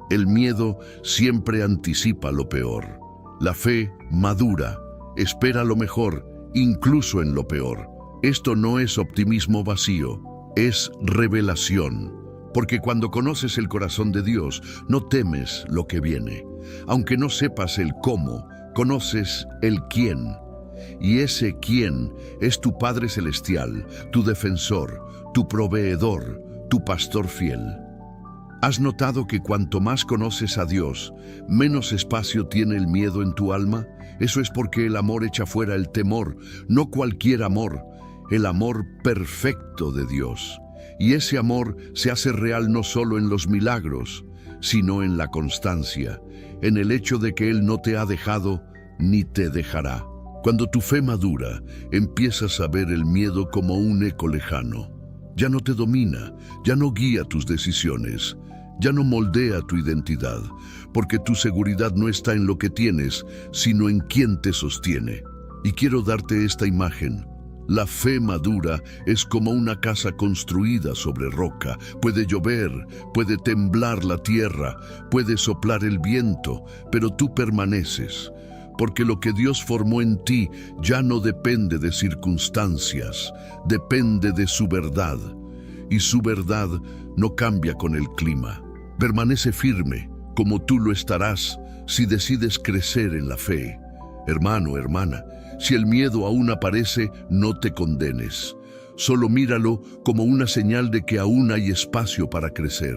El miedo siempre anticipa lo peor. La fe madura espera lo mejor, incluso en lo peor. Esto no es optimismo vacío, es revelación. Porque cuando conoces el corazón de Dios, no temes lo que viene. Aunque no sepas el cómo, conoces el quién. Y ese quién es tu Padre Celestial, tu defensor, tu proveedor, tu pastor fiel. ¿Has notado que cuanto más conoces a Dios, menos espacio tiene el miedo en tu alma? Eso es porque el amor echa fuera el temor, no cualquier amor, el amor perfecto de Dios. Y ese amor se hace real no solo en los milagros, sino en la constancia, en el hecho de que Él no te ha dejado ni te dejará. Cuando tu fe madura, empiezas a ver el miedo como un eco lejano. Ya no te domina, ya no guía tus decisiones, ya no moldea tu identidad, porque tu seguridad no está en lo que tienes, sino en quién te sostiene. Y quiero darte esta imagen. La fe madura es como una casa construida sobre roca. Puede llover, puede temblar la tierra, puede soplar el viento, pero tú permaneces. Porque lo que Dios formó en ti ya no depende de circunstancias, depende de su verdad. Y su verdad no cambia con el clima. Permanece firme, como tú lo estarás si decides crecer en la fe. Hermano, hermana, si el miedo aún aparece, no te condenes. Solo míralo como una señal de que aún hay espacio para crecer.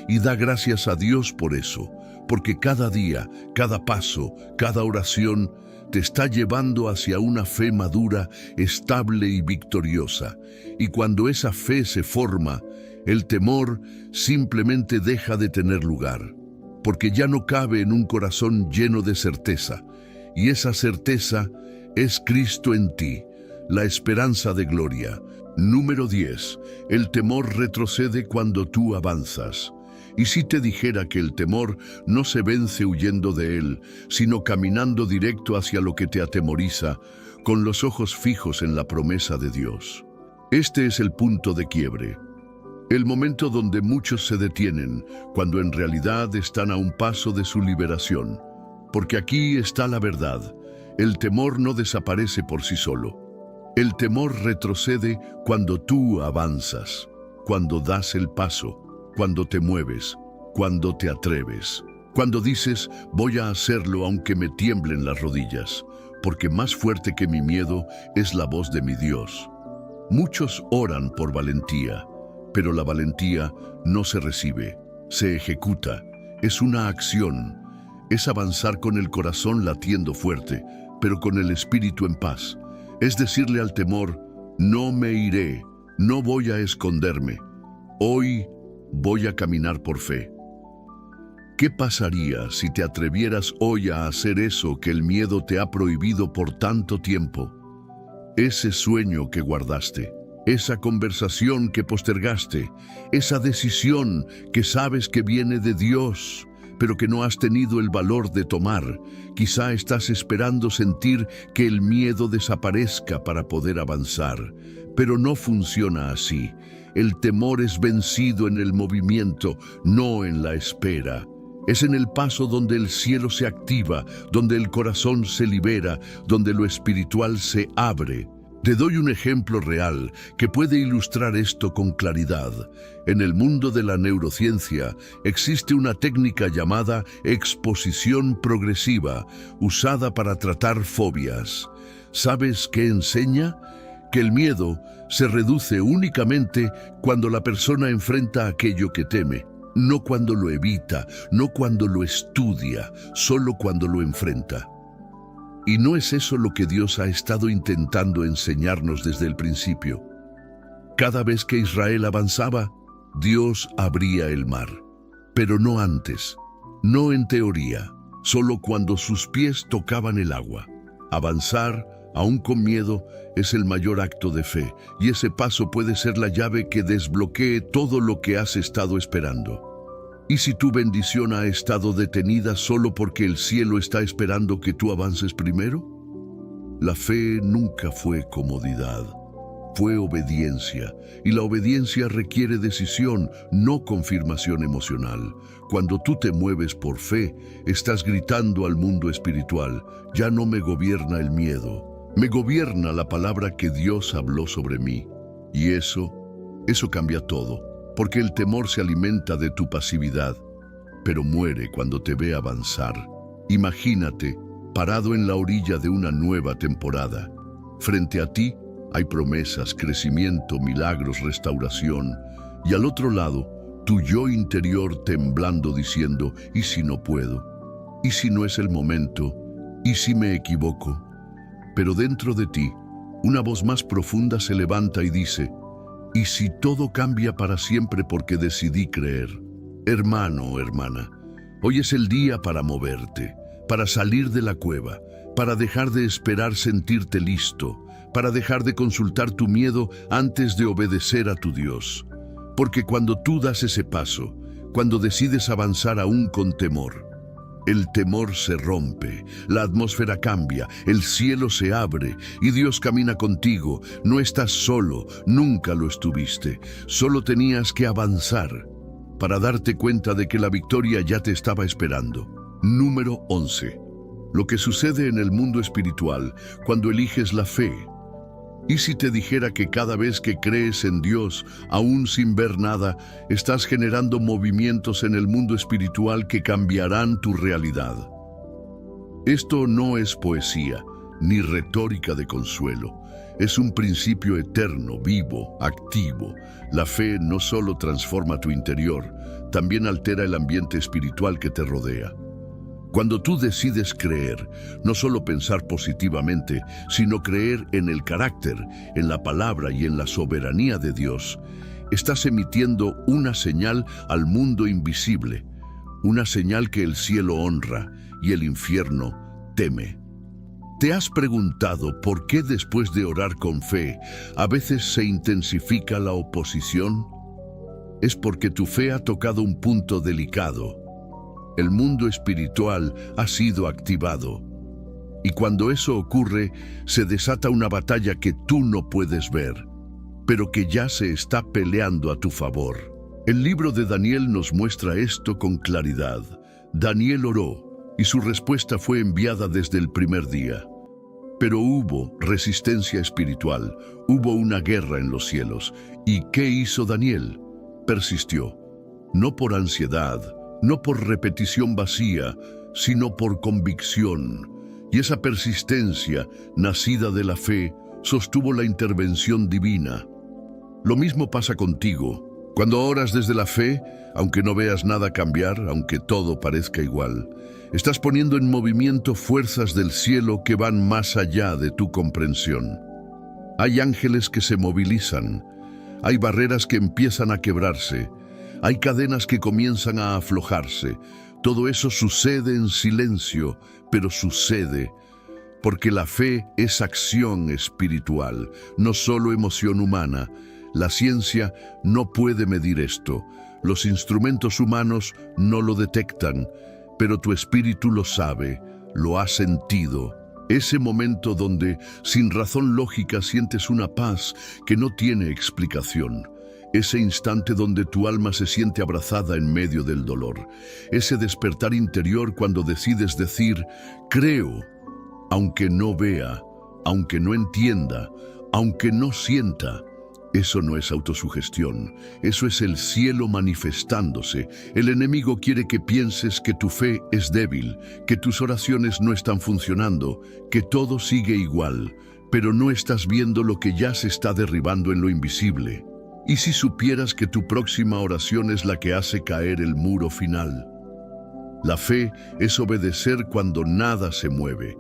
Y da gracias a Dios por eso. Porque cada día, cada paso, cada oración te está llevando hacia una fe madura, estable y victoriosa. Y cuando esa fe se forma, el temor simplemente deja de tener lugar, porque ya no cabe en un corazón lleno de certeza. Y esa certeza es Cristo en ti, la esperanza de gloria. Número 10. El temor retrocede cuando tú avanzas. Y si te dijera que el temor no se vence huyendo de él, sino caminando directo hacia lo que te atemoriza, con los ojos fijos en la promesa de Dios. Este es el punto de quiebre. El momento donde muchos se detienen, cuando en realidad están a un paso de su liberación. Porque aquí está la verdad. El temor no desaparece por sí solo. El temor retrocede cuando tú avanzas, cuando das el paso, cuando te mueves, cuando te atreves, cuando dices, voy a hacerlo aunque me tiemblen las rodillas, porque más fuerte que mi miedo es la voz de mi Dios. Muchos oran por valentía, pero la valentía no se recibe, se ejecuta, es una acción, es avanzar con el corazón latiendo fuerte, pero con el espíritu en paz. Es decirle al temor, no me iré, no voy a esconderme, hoy voy a caminar por fe. ¿Qué pasaría si te atrevieras hoy a hacer eso que el miedo te ha prohibido por tanto tiempo? Ese sueño que guardaste, esa conversación que postergaste, esa decisión que sabes que viene de Dios, pero que no has tenido el valor de tomar. Quizá estás esperando sentir que el miedo desaparezca para poder avanzar, pero no funciona así. El temor es vencido en el movimiento, no en la espera. Es en el paso donde el cielo se activa, donde el corazón se libera, donde lo espiritual se abre. Te doy un ejemplo real que puede ilustrar esto con claridad. En el mundo de la neurociencia existe una técnica llamada exposición progresiva, usada para tratar fobias. ¿Sabes qué enseña? Que el miedo se reduce únicamente cuando la persona enfrenta aquello que teme, no cuando lo evita, no cuando lo estudia, solo cuando lo enfrenta. ¿Y no es eso lo que Dios ha estado intentando enseñarnos desde el principio? Cada vez que Israel avanzaba, Dios abría el mar. Pero no antes, no en teoría, solo cuando sus pies tocaban el agua. Avanzar, aún con miedo, es el mayor acto de fe, y ese paso puede ser la llave que desbloquee todo lo que has estado esperando. ¿Y si tu bendición ha estado detenida solo porque el cielo está esperando que tú avances primero? La fe nunca fue comodidad, fue obediencia, y la obediencia requiere decisión, no confirmación emocional. Cuando tú te mueves por fe, estás gritando al mundo espiritual: ya no me gobierna el miedo, me gobierna la palabra que Dios habló sobre mí. Y eso cambia todo. Porque el temor se alimenta de tu pasividad, pero muere cuando te ve avanzar. Imagínate, parado en la orilla de una nueva temporada. Frente a ti hay promesas, crecimiento, milagros, restauración. Y al otro lado, tu yo interior temblando diciendo: ¿y si no puedo? ¿Y si no es el momento? ¿Y si me equivoco? Pero dentro de ti, una voz más profunda se levanta y dice: ¿y si todo cambia para siempre porque decidí creer? Hermano o hermana, hoy es el día para moverte, para salir de la cueva, para dejar de esperar sentirte listo, para dejar de consultar tu miedo antes de obedecer a tu Dios. Porque cuando tú das ese paso, cuando decides avanzar aún con temor, el temor se rompe, la atmósfera cambia, el cielo se abre y Dios camina contigo. No estás solo, nunca lo estuviste. Solo tenías que avanzar para darte cuenta de que la victoria ya te estaba esperando. Número 11. Lo que sucede en el mundo espiritual cuando eliges la fe. ¿Y si te dijera que cada vez que crees en Dios, aún sin ver nada, estás generando movimientos en el mundo espiritual que cambiarán tu realidad? Esto no es poesía, ni retórica de consuelo. Es un principio eterno, vivo, activo. La fe no solo transforma tu interior, también altera el ambiente espiritual que te rodea. Cuando tú decides creer, no solo pensar positivamente, sino creer en el carácter, en la palabra y en la soberanía de Dios, estás emitiendo una señal al mundo invisible, una señal que el cielo honra y el infierno teme. ¿Te has preguntado por qué después de orar con fe, a veces se intensifica la oposición? Es porque tu fe ha tocado un punto delicado. El mundo espiritual ha sido activado. Y cuando eso ocurre, se desata una batalla que tú no puedes ver, pero que ya se está peleando a tu favor. El libro de Daniel nos muestra esto con claridad. Daniel oró, y su respuesta fue enviada desde el primer día. Pero hubo resistencia espiritual, hubo una guerra en los cielos. ¿Y qué hizo Daniel? Persistió, no por ansiedad, no por repetición vacía, sino por convicción. Y esa persistencia, nacida de la fe, sostuvo la intervención divina. Lo mismo pasa contigo. Cuando oras desde la fe, aunque no veas nada cambiar, aunque todo parezca igual, estás poniendo en movimiento fuerzas del cielo que van más allá de tu comprensión. Hay ángeles que se movilizan, hay barreras que empiezan a quebrarse, hay cadenas que comienzan a aflojarse. Todo eso sucede en silencio, pero sucede porque la fe es acción espiritual, no solo emoción humana. La ciencia no puede medir esto. Los instrumentos humanos no lo detectan, pero tu espíritu lo sabe, lo ha sentido. Ese momento donde, sin razón lógica, sientes una paz que no tiene explicación. Ese instante donde tu alma se siente abrazada en medio del dolor. Ese despertar interior cuando decides decir: creo, aunque no vea, aunque no entienda, aunque no sienta. Eso no es autosugestión, eso es el cielo manifestándose. El enemigo quiere que pienses que tu fe es débil, que tus oraciones no están funcionando, que todo sigue igual, pero no estás viendo lo que ya se está derribando en lo invisible. ¿Y si supieras que tu próxima oración es la que hace caer el muro final? La fe es obedecer cuando nada se mueve.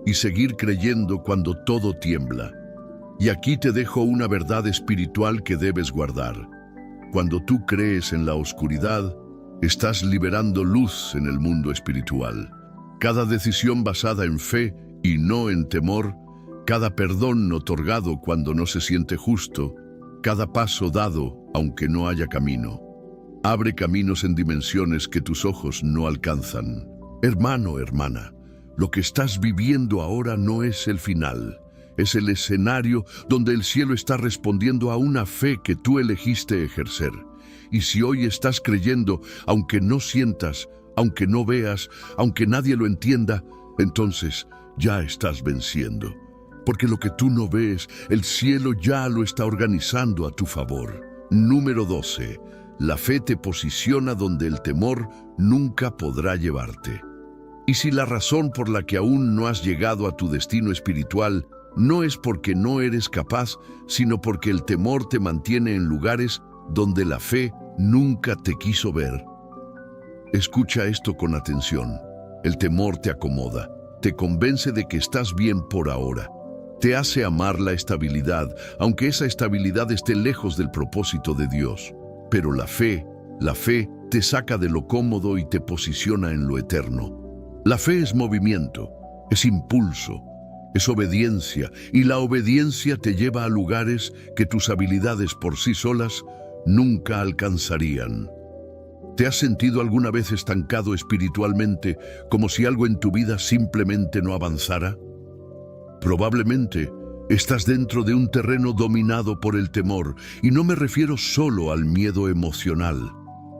y seguir creyendo cuando todo tiembla. Y aquí te dejo una verdad espiritual que debes guardar. Cuando tú crees en la oscuridad, estás liberando luz en el mundo espiritual. Cada decisión basada en fe y no en temor, cada perdón otorgado cuando no se siente justo, cada paso dado aunque no haya camino, abre caminos en dimensiones que tus ojos no alcanzan. Hermano, hermana, lo que estás viviendo ahora no es el final. Es el escenario donde el cielo está respondiendo a una fe que tú elegiste ejercer. Y si hoy estás creyendo, aunque no sientas, aunque no veas, aunque nadie lo entienda, entonces ya estás venciendo. Porque lo que tú no ves, el cielo ya lo está organizando a tu favor. Número 12. La fe te posiciona donde el temor nunca podrá llevarte. Y si la razón por la que aún no has llegado a tu destino espiritual no es porque no eres capaz, sino porque el temor te mantiene en lugares donde la fe nunca te quiso ver. Escucha esto con atención. El temor te acomoda, te convence de que estás bien por ahora. Te hace amar la estabilidad, aunque esa estabilidad esté lejos del propósito de Dios. Pero la fe te saca de lo cómodo y te posiciona en lo eterno. La fe es movimiento, es impulso, es obediencia, y la obediencia te lleva a lugares que tus habilidades por sí solas nunca alcanzarían. ¿Te has sentido alguna vez estancado espiritualmente, como si algo en tu vida simplemente no avanzara? Probablemente estás dentro de un terreno dominado por el temor, y no me refiero solo al miedo emocional.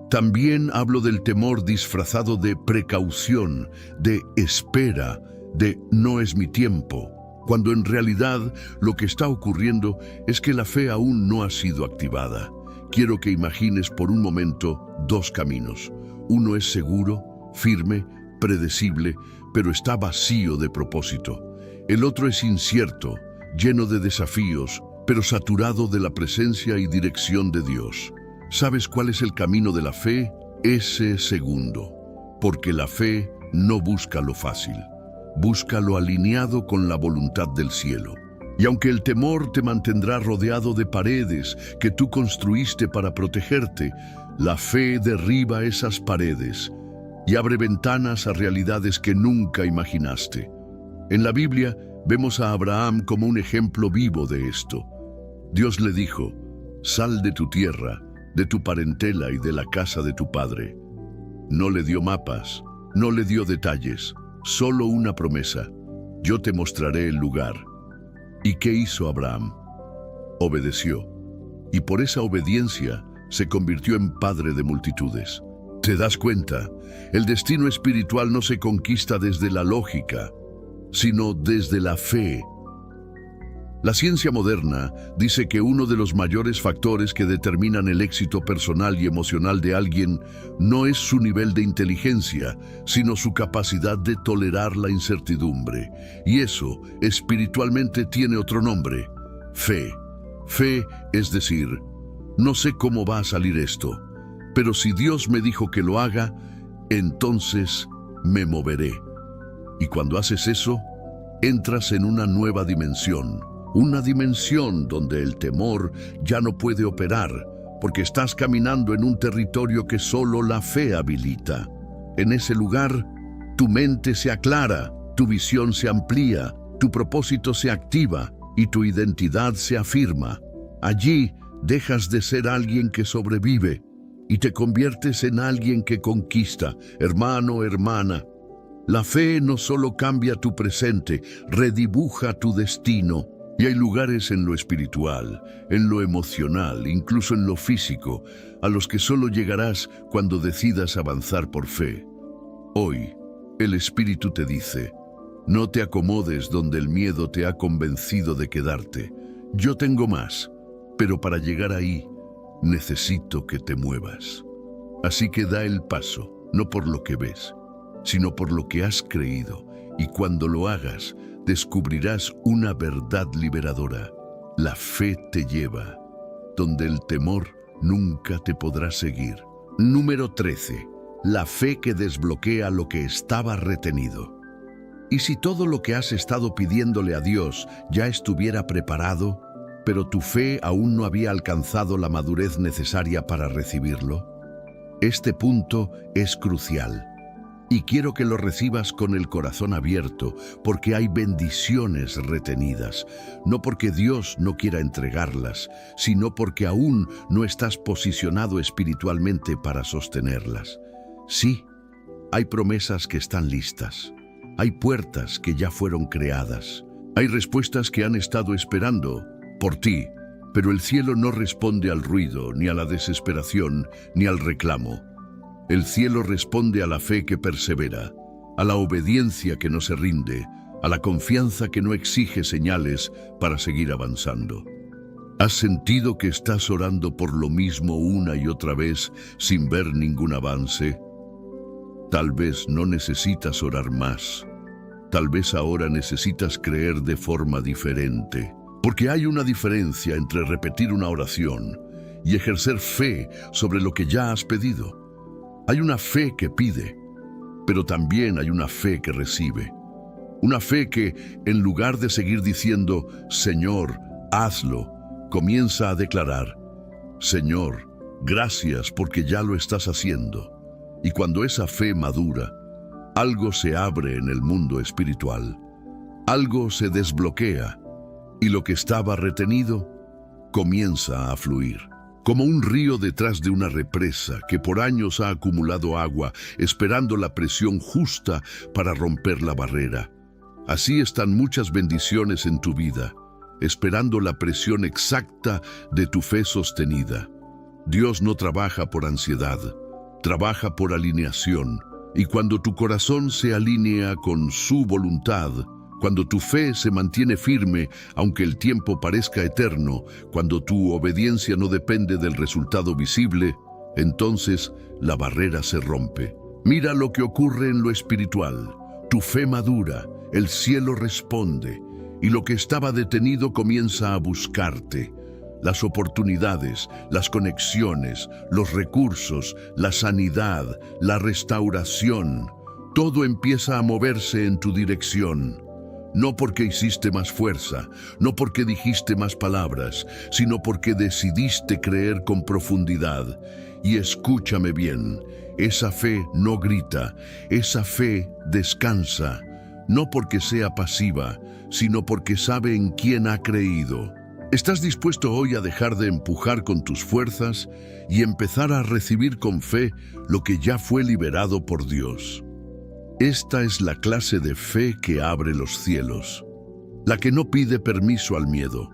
También hablo del temor disfrazado de precaución, de espera, de no es mi tiempo, cuando en realidad lo que está ocurriendo es que la fe aún no ha sido activada. Quiero que imagines por un momento dos caminos. Uno es seguro, firme, predecible, pero está vacío de propósito. El otro es incierto, lleno de desafíos, pero saturado de la presencia y dirección de Dios. ¿Sabes cuál es el camino de la fe? Ese segundo. Porque la fe no busca lo fácil. Busca lo alineado con la voluntad del cielo. Y aunque el temor te mantendrá rodeado de paredes que tú construiste para protegerte, la fe derriba esas paredes y abre ventanas a realidades que nunca imaginaste. En la Biblia vemos a Abraham como un ejemplo vivo de esto. Dios le dijo: sal de tu tierra, de tu parentela y de la casa de tu padre. No le dio mapas, no le dio detalles, solo una promesa: yo te mostraré el lugar. ¿Y qué hizo Abraham? Obedeció, y por esa obediencia se convirtió en padre de multitudes. ¿Te das cuenta? El destino espiritual no se conquista desde la lógica, sino desde la fe. La ciencia moderna dice que uno de los mayores factores que determinan el éxito personal y emocional de alguien no es su nivel de inteligencia, sino su capacidad de tolerar la incertidumbre. Y eso, espiritualmente, tiene otro nombre: fe. Fe es decir, no sé cómo va a salir esto, pero si Dios me dijo que lo haga, entonces me moveré. Y cuando haces eso, entras en una nueva dimensión. Una dimensión donde el temor ya no puede operar, porque estás caminando en un territorio que solo la fe habilita. En ese lugar, tu mente se aclara, tu visión se amplía, tu propósito se activa y tu identidad se afirma. Allí dejas de ser alguien que sobrevive y te conviertes en alguien que conquista. Hermano, hermana, la fe no solo cambia tu presente, redibuja tu destino. Y hay lugares en lo espiritual, en lo emocional, incluso en lo físico, a los que solo llegarás cuando decidas avanzar por fe. Hoy, el Espíritu te dice: no te acomodes donde el miedo te ha convencido de quedarte. Yo tengo más, pero para llegar ahí, necesito que te muevas. Así que da el paso, no por lo que ves, sino por lo que has creído, y cuando lo hagas, descubrirás una verdad liberadora. La fe te lleva donde el temor nunca te podrá seguir. Número 13. La fe que desbloquea lo que estaba retenido. ¿Y si todo lo que has estado pidiéndole a Dios ya estuviera preparado, pero tu fe aún no había alcanzado la madurez necesaria para recibirlo? Este punto es crucial. Y quiero que lo recibas con el corazón abierto, porque hay bendiciones retenidas, no porque Dios no quiera entregarlas, sino porque aún no estás posicionado espiritualmente para sostenerlas. Sí, hay promesas que están listas, hay puertas que ya fueron creadas, hay respuestas que han estado esperando por ti, pero el cielo no responde al ruido, ni a la desesperación, ni al reclamo. El cielo responde a la fe que persevera, a la obediencia que no se rinde, a la confianza que no exige señales para seguir avanzando. ¿Has sentido que estás orando por lo mismo una y otra vez sin ver ningún avance? Tal vez no necesitas orar más. Tal vez ahora necesitas creer de forma diferente. Porque hay una diferencia entre repetir una oración y ejercer fe sobre lo que ya has pedido. Hay una fe que pide, pero también hay una fe que recibe. Una fe que, en lugar de seguir diciendo, Señor, hazlo, comienza a declarar, Señor, gracias porque ya lo estás haciendo. Y cuando esa fe madura, algo se abre en el mundo espiritual. Algo se desbloquea y lo que estaba retenido comienza a fluir. Como un río detrás de una represa que por años ha acumulado agua, esperando la presión justa para romper la barrera. Así están muchas bendiciones en tu vida, esperando la presión exacta de tu fe sostenida. Dios no trabaja por ansiedad, trabaja por alineación. Y cuando tu corazón se alinea con su voluntad, cuando tu fe se mantiene firme, aunque el tiempo parezca eterno, cuando tu obediencia no depende del resultado visible, entonces la barrera se rompe. Mira lo que ocurre en lo espiritual. Tu fe madura, el cielo responde, y lo que estaba detenido comienza a buscarte. Las oportunidades, las conexiones, los recursos, la sanidad, la restauración, todo empieza a moverse en tu dirección. No porque hiciste más fuerza, no porque dijiste más palabras, sino porque decidiste creer con profundidad. Y escúchame bien, esa fe no grita, esa fe descansa, no porque sea pasiva, sino porque sabe en quién ha creído. ¿Estás dispuesto hoy a dejar de empujar con tus fuerzas y empezar a recibir con fe lo que ya fue liberado por Dios? Esta es la clase de fe que abre los cielos, la que no pide permiso al miedo,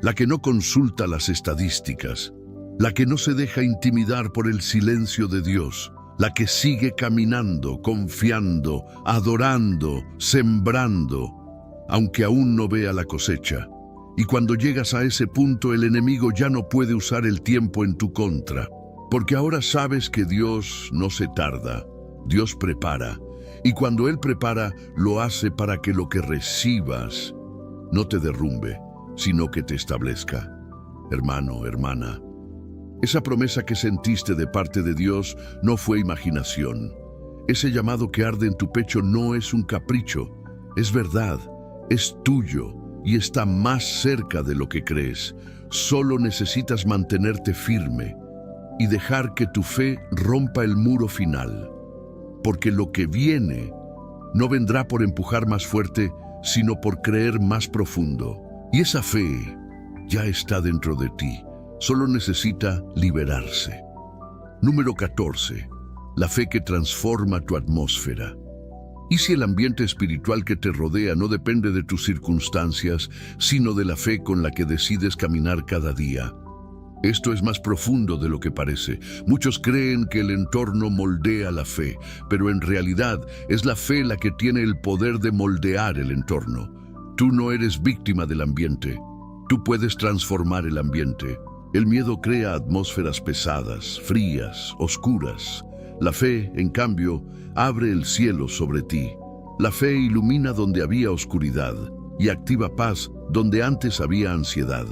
la que no consulta las estadísticas, la que no se deja intimidar por el silencio de Dios, la que sigue caminando, confiando, adorando, sembrando, aunque aún no vea la cosecha. Y cuando llegas a ese punto, el enemigo ya no puede usar el tiempo en tu contra, porque ahora sabes que Dios no se tarda, Dios prepara. Y cuando Él prepara, lo hace para que lo que recibas no te derrumbe, sino que te establezca. Hermano, hermana, esa promesa que sentiste de parte de Dios no fue imaginación. Ese llamado que arde en tu pecho no es un capricho, es verdad, es tuyo y está más cerca de lo que crees. Solo necesitas mantenerte firme y dejar que tu fe rompa el muro final. Porque lo que viene no vendrá por empujar más fuerte, sino por creer más profundo. Y esa fe ya está dentro de ti, solo necesita liberarse. Número 14. La fe que transforma tu atmósfera. ¿Y si el ambiente espiritual que te rodea no depende de tus circunstancias, sino de la fe con la que decides caminar cada día? Esto es más profundo de lo que parece. Muchos creen que el entorno moldea la fe, pero en realidad es la fe la que tiene el poder de moldear el entorno. Tú no eres víctima del ambiente. Tú puedes transformar el ambiente. El miedo crea atmósferas pesadas, frías, oscuras. La fe, en cambio, abre el cielo sobre ti. La fe ilumina donde había oscuridad y activa paz donde antes había ansiedad.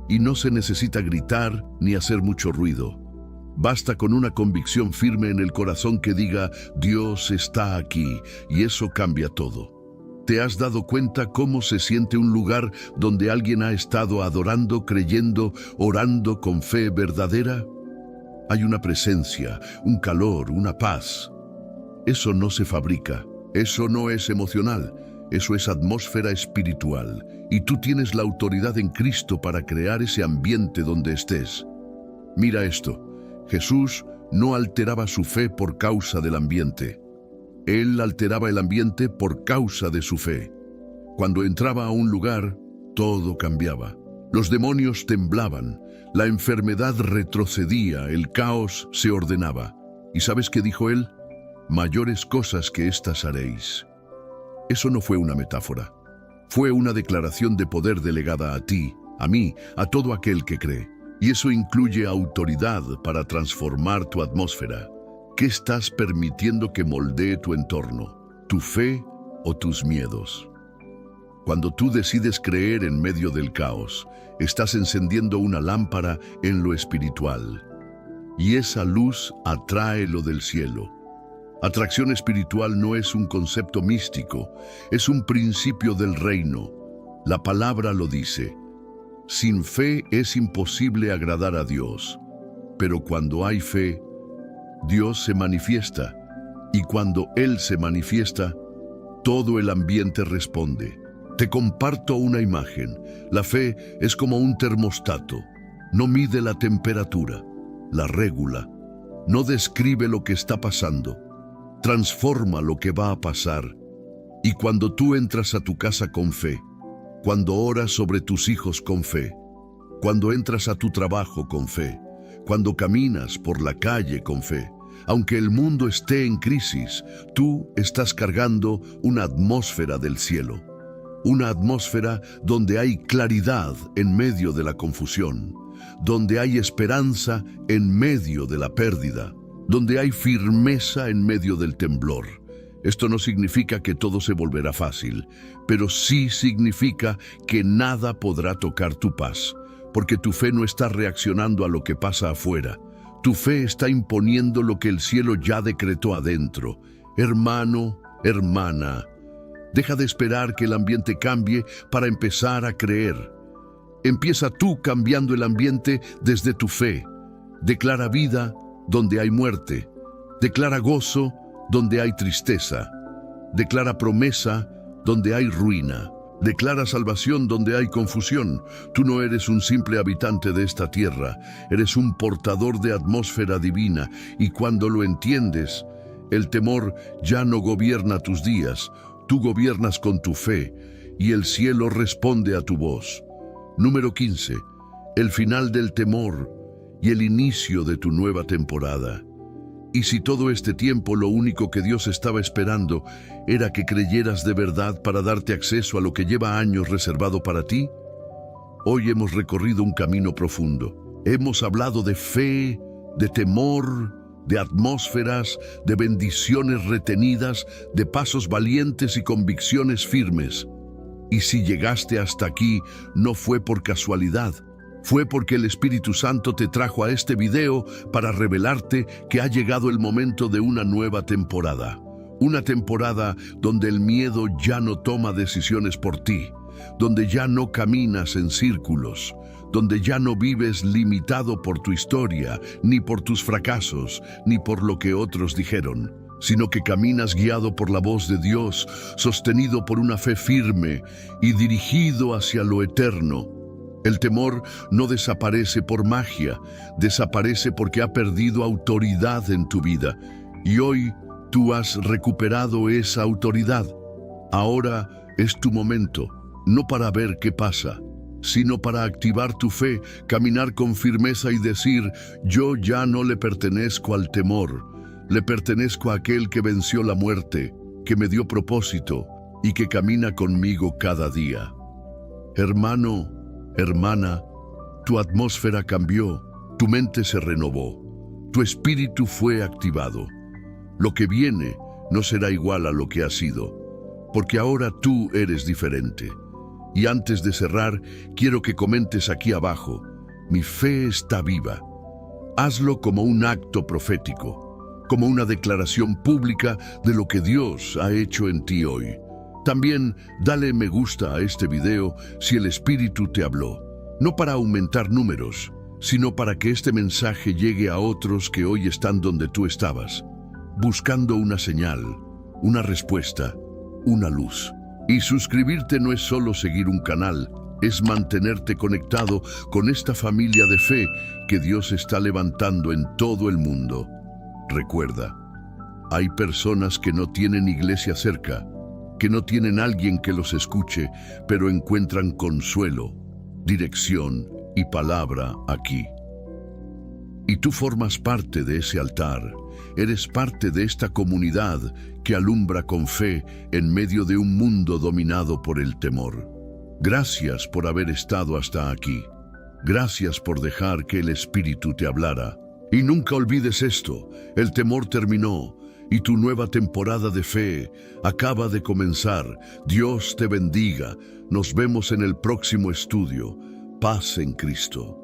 Y no se necesita gritar ni hacer mucho ruido. Basta con una convicción firme en el corazón que diga, Dios está aquí, y eso cambia todo. ¿Te has dado cuenta cómo se siente un lugar donde alguien ha estado adorando, creyendo, orando con fe verdadera? Hay una presencia, un calor, una paz. Eso no se fabrica, eso no es emocional, eso es atmósfera espiritual. Y tú tienes la autoridad en Cristo para crear ese ambiente donde estés. Mira esto, Jesús no alteraba su fe por causa del ambiente. Él alteraba el ambiente por causa de su fe. Cuando entraba a un lugar, todo cambiaba. Los demonios temblaban, la enfermedad retrocedía, el caos se ordenaba. ¿Y sabes qué dijo él? Mayores cosas que estas haréis. Eso no fue una metáfora. Fue una declaración de poder delegada a ti, a mí, a todo aquel que cree. Y eso incluye autoridad para transformar tu atmósfera. ¿Qué estás permitiendo que moldee tu entorno? ¿Tu fe o tus miedos? Cuando tú decides creer en medio del caos, estás encendiendo una lámpara en lo espiritual. Y esa luz atrae lo del cielo. Atracción espiritual no es un concepto místico, es un principio del reino. La palabra lo dice. Sin fe es imposible agradar a Dios, pero cuando hay fe, Dios se manifiesta, y cuando Él se manifiesta, todo el ambiente responde. Te comparto una imagen. La fe es como un termostato. No mide la temperatura, la regula. No describe lo que está pasando, transforma lo que va a pasar. Y cuando tú entras a tu casa con fe, cuando oras sobre tus hijos con fe, cuando entras a tu trabajo con fe, cuando caminas por la calle con fe, aunque el mundo esté en crisis, tú estás cargando una atmósfera del cielo. Una atmósfera donde hay claridad en medio de la confusión, donde hay esperanza en medio de la pérdida, donde hay firmeza en medio del temblor. Esto no significa que todo se volverá fácil, pero sí significa que nada podrá tocar tu paz, porque tu fe no está reaccionando a lo que pasa afuera. Tu fe está imponiendo lo que el cielo ya decretó adentro. Hermano, hermana, deja de esperar que el ambiente cambie para empezar a creer. Empieza tú cambiando el ambiente desde tu fe. Declara vida donde hay muerte. Declara gozo donde hay tristeza. Declara promesa donde hay ruina. Declara salvación donde hay confusión. Tú no eres un simple habitante de esta tierra, eres un portador de atmósfera divina, y cuando lo entiendes, el temor ya no gobierna tus días, tú gobiernas con tu fe, y el cielo responde a tu voz. Número 15. El final del temor y el inicio de tu nueva temporada. Y si todo este tiempo lo único que Dios estaba esperando era que creyeras de verdad para darte acceso a lo que lleva años reservado para ti, hoy hemos recorrido un camino profundo. Hemos hablado de fe, de temor, de atmósferas, de bendiciones retenidas, de pasos valientes y convicciones firmes. Y si llegaste hasta aquí, no fue por casualidad. Fue porque el Espíritu Santo te trajo a este video para revelarte que ha llegado el momento de una nueva temporada. Una temporada donde el miedo ya no toma decisiones por ti, donde ya no caminas en círculos, donde ya no vives limitado por tu historia, ni por tus fracasos, ni por lo que otros dijeron, sino que caminas guiado por la voz de Dios, sostenido por una fe firme y dirigido hacia lo eterno. El temor no desaparece por magia, desaparece porque ha perdido autoridad en tu vida. Y hoy tú has recuperado esa autoridad. Ahora es tu momento, no para ver qué pasa, sino para activar tu fe, caminar con firmeza y decir: yo ya no le pertenezco al temor, le pertenezco a aquel que venció la muerte, que me dio propósito y que camina conmigo cada día. Hermano, hermana, tu atmósfera cambió, tu mente se renovó, tu espíritu fue activado. Lo que viene no será igual a lo que ha sido, porque ahora tú eres diferente. Y antes de cerrar, quiero que comentes aquí abajo: mi fe está viva. Hazlo como un acto profético, como una declaración pública de lo que Dios ha hecho en ti hoy. También dale me gusta a este video si el Espíritu te habló, no para aumentar números, sino para que este mensaje llegue a otros que hoy están donde tú estabas, buscando una señal, una respuesta, una luz. Y suscribirte no es solo seguir un canal, es mantenerte conectado con esta familia de fe que Dios está levantando en todo el mundo. Recuerda, hay personas que no tienen iglesia cerca, que no tienen alguien que los escuche, pero encuentran consuelo, dirección y palabra aquí. Y tú formas parte de ese altar, eres parte de esta comunidad que alumbra con fe en medio de un mundo dominado por el temor. Gracias por haber estado hasta aquí. Gracias por dejar que el Espíritu te hablara. Y nunca olvides esto, el temor terminó y tu nueva temporada de fe acaba de comenzar. Dios te bendiga. Nos vemos en el próximo estudio. Paz en Cristo.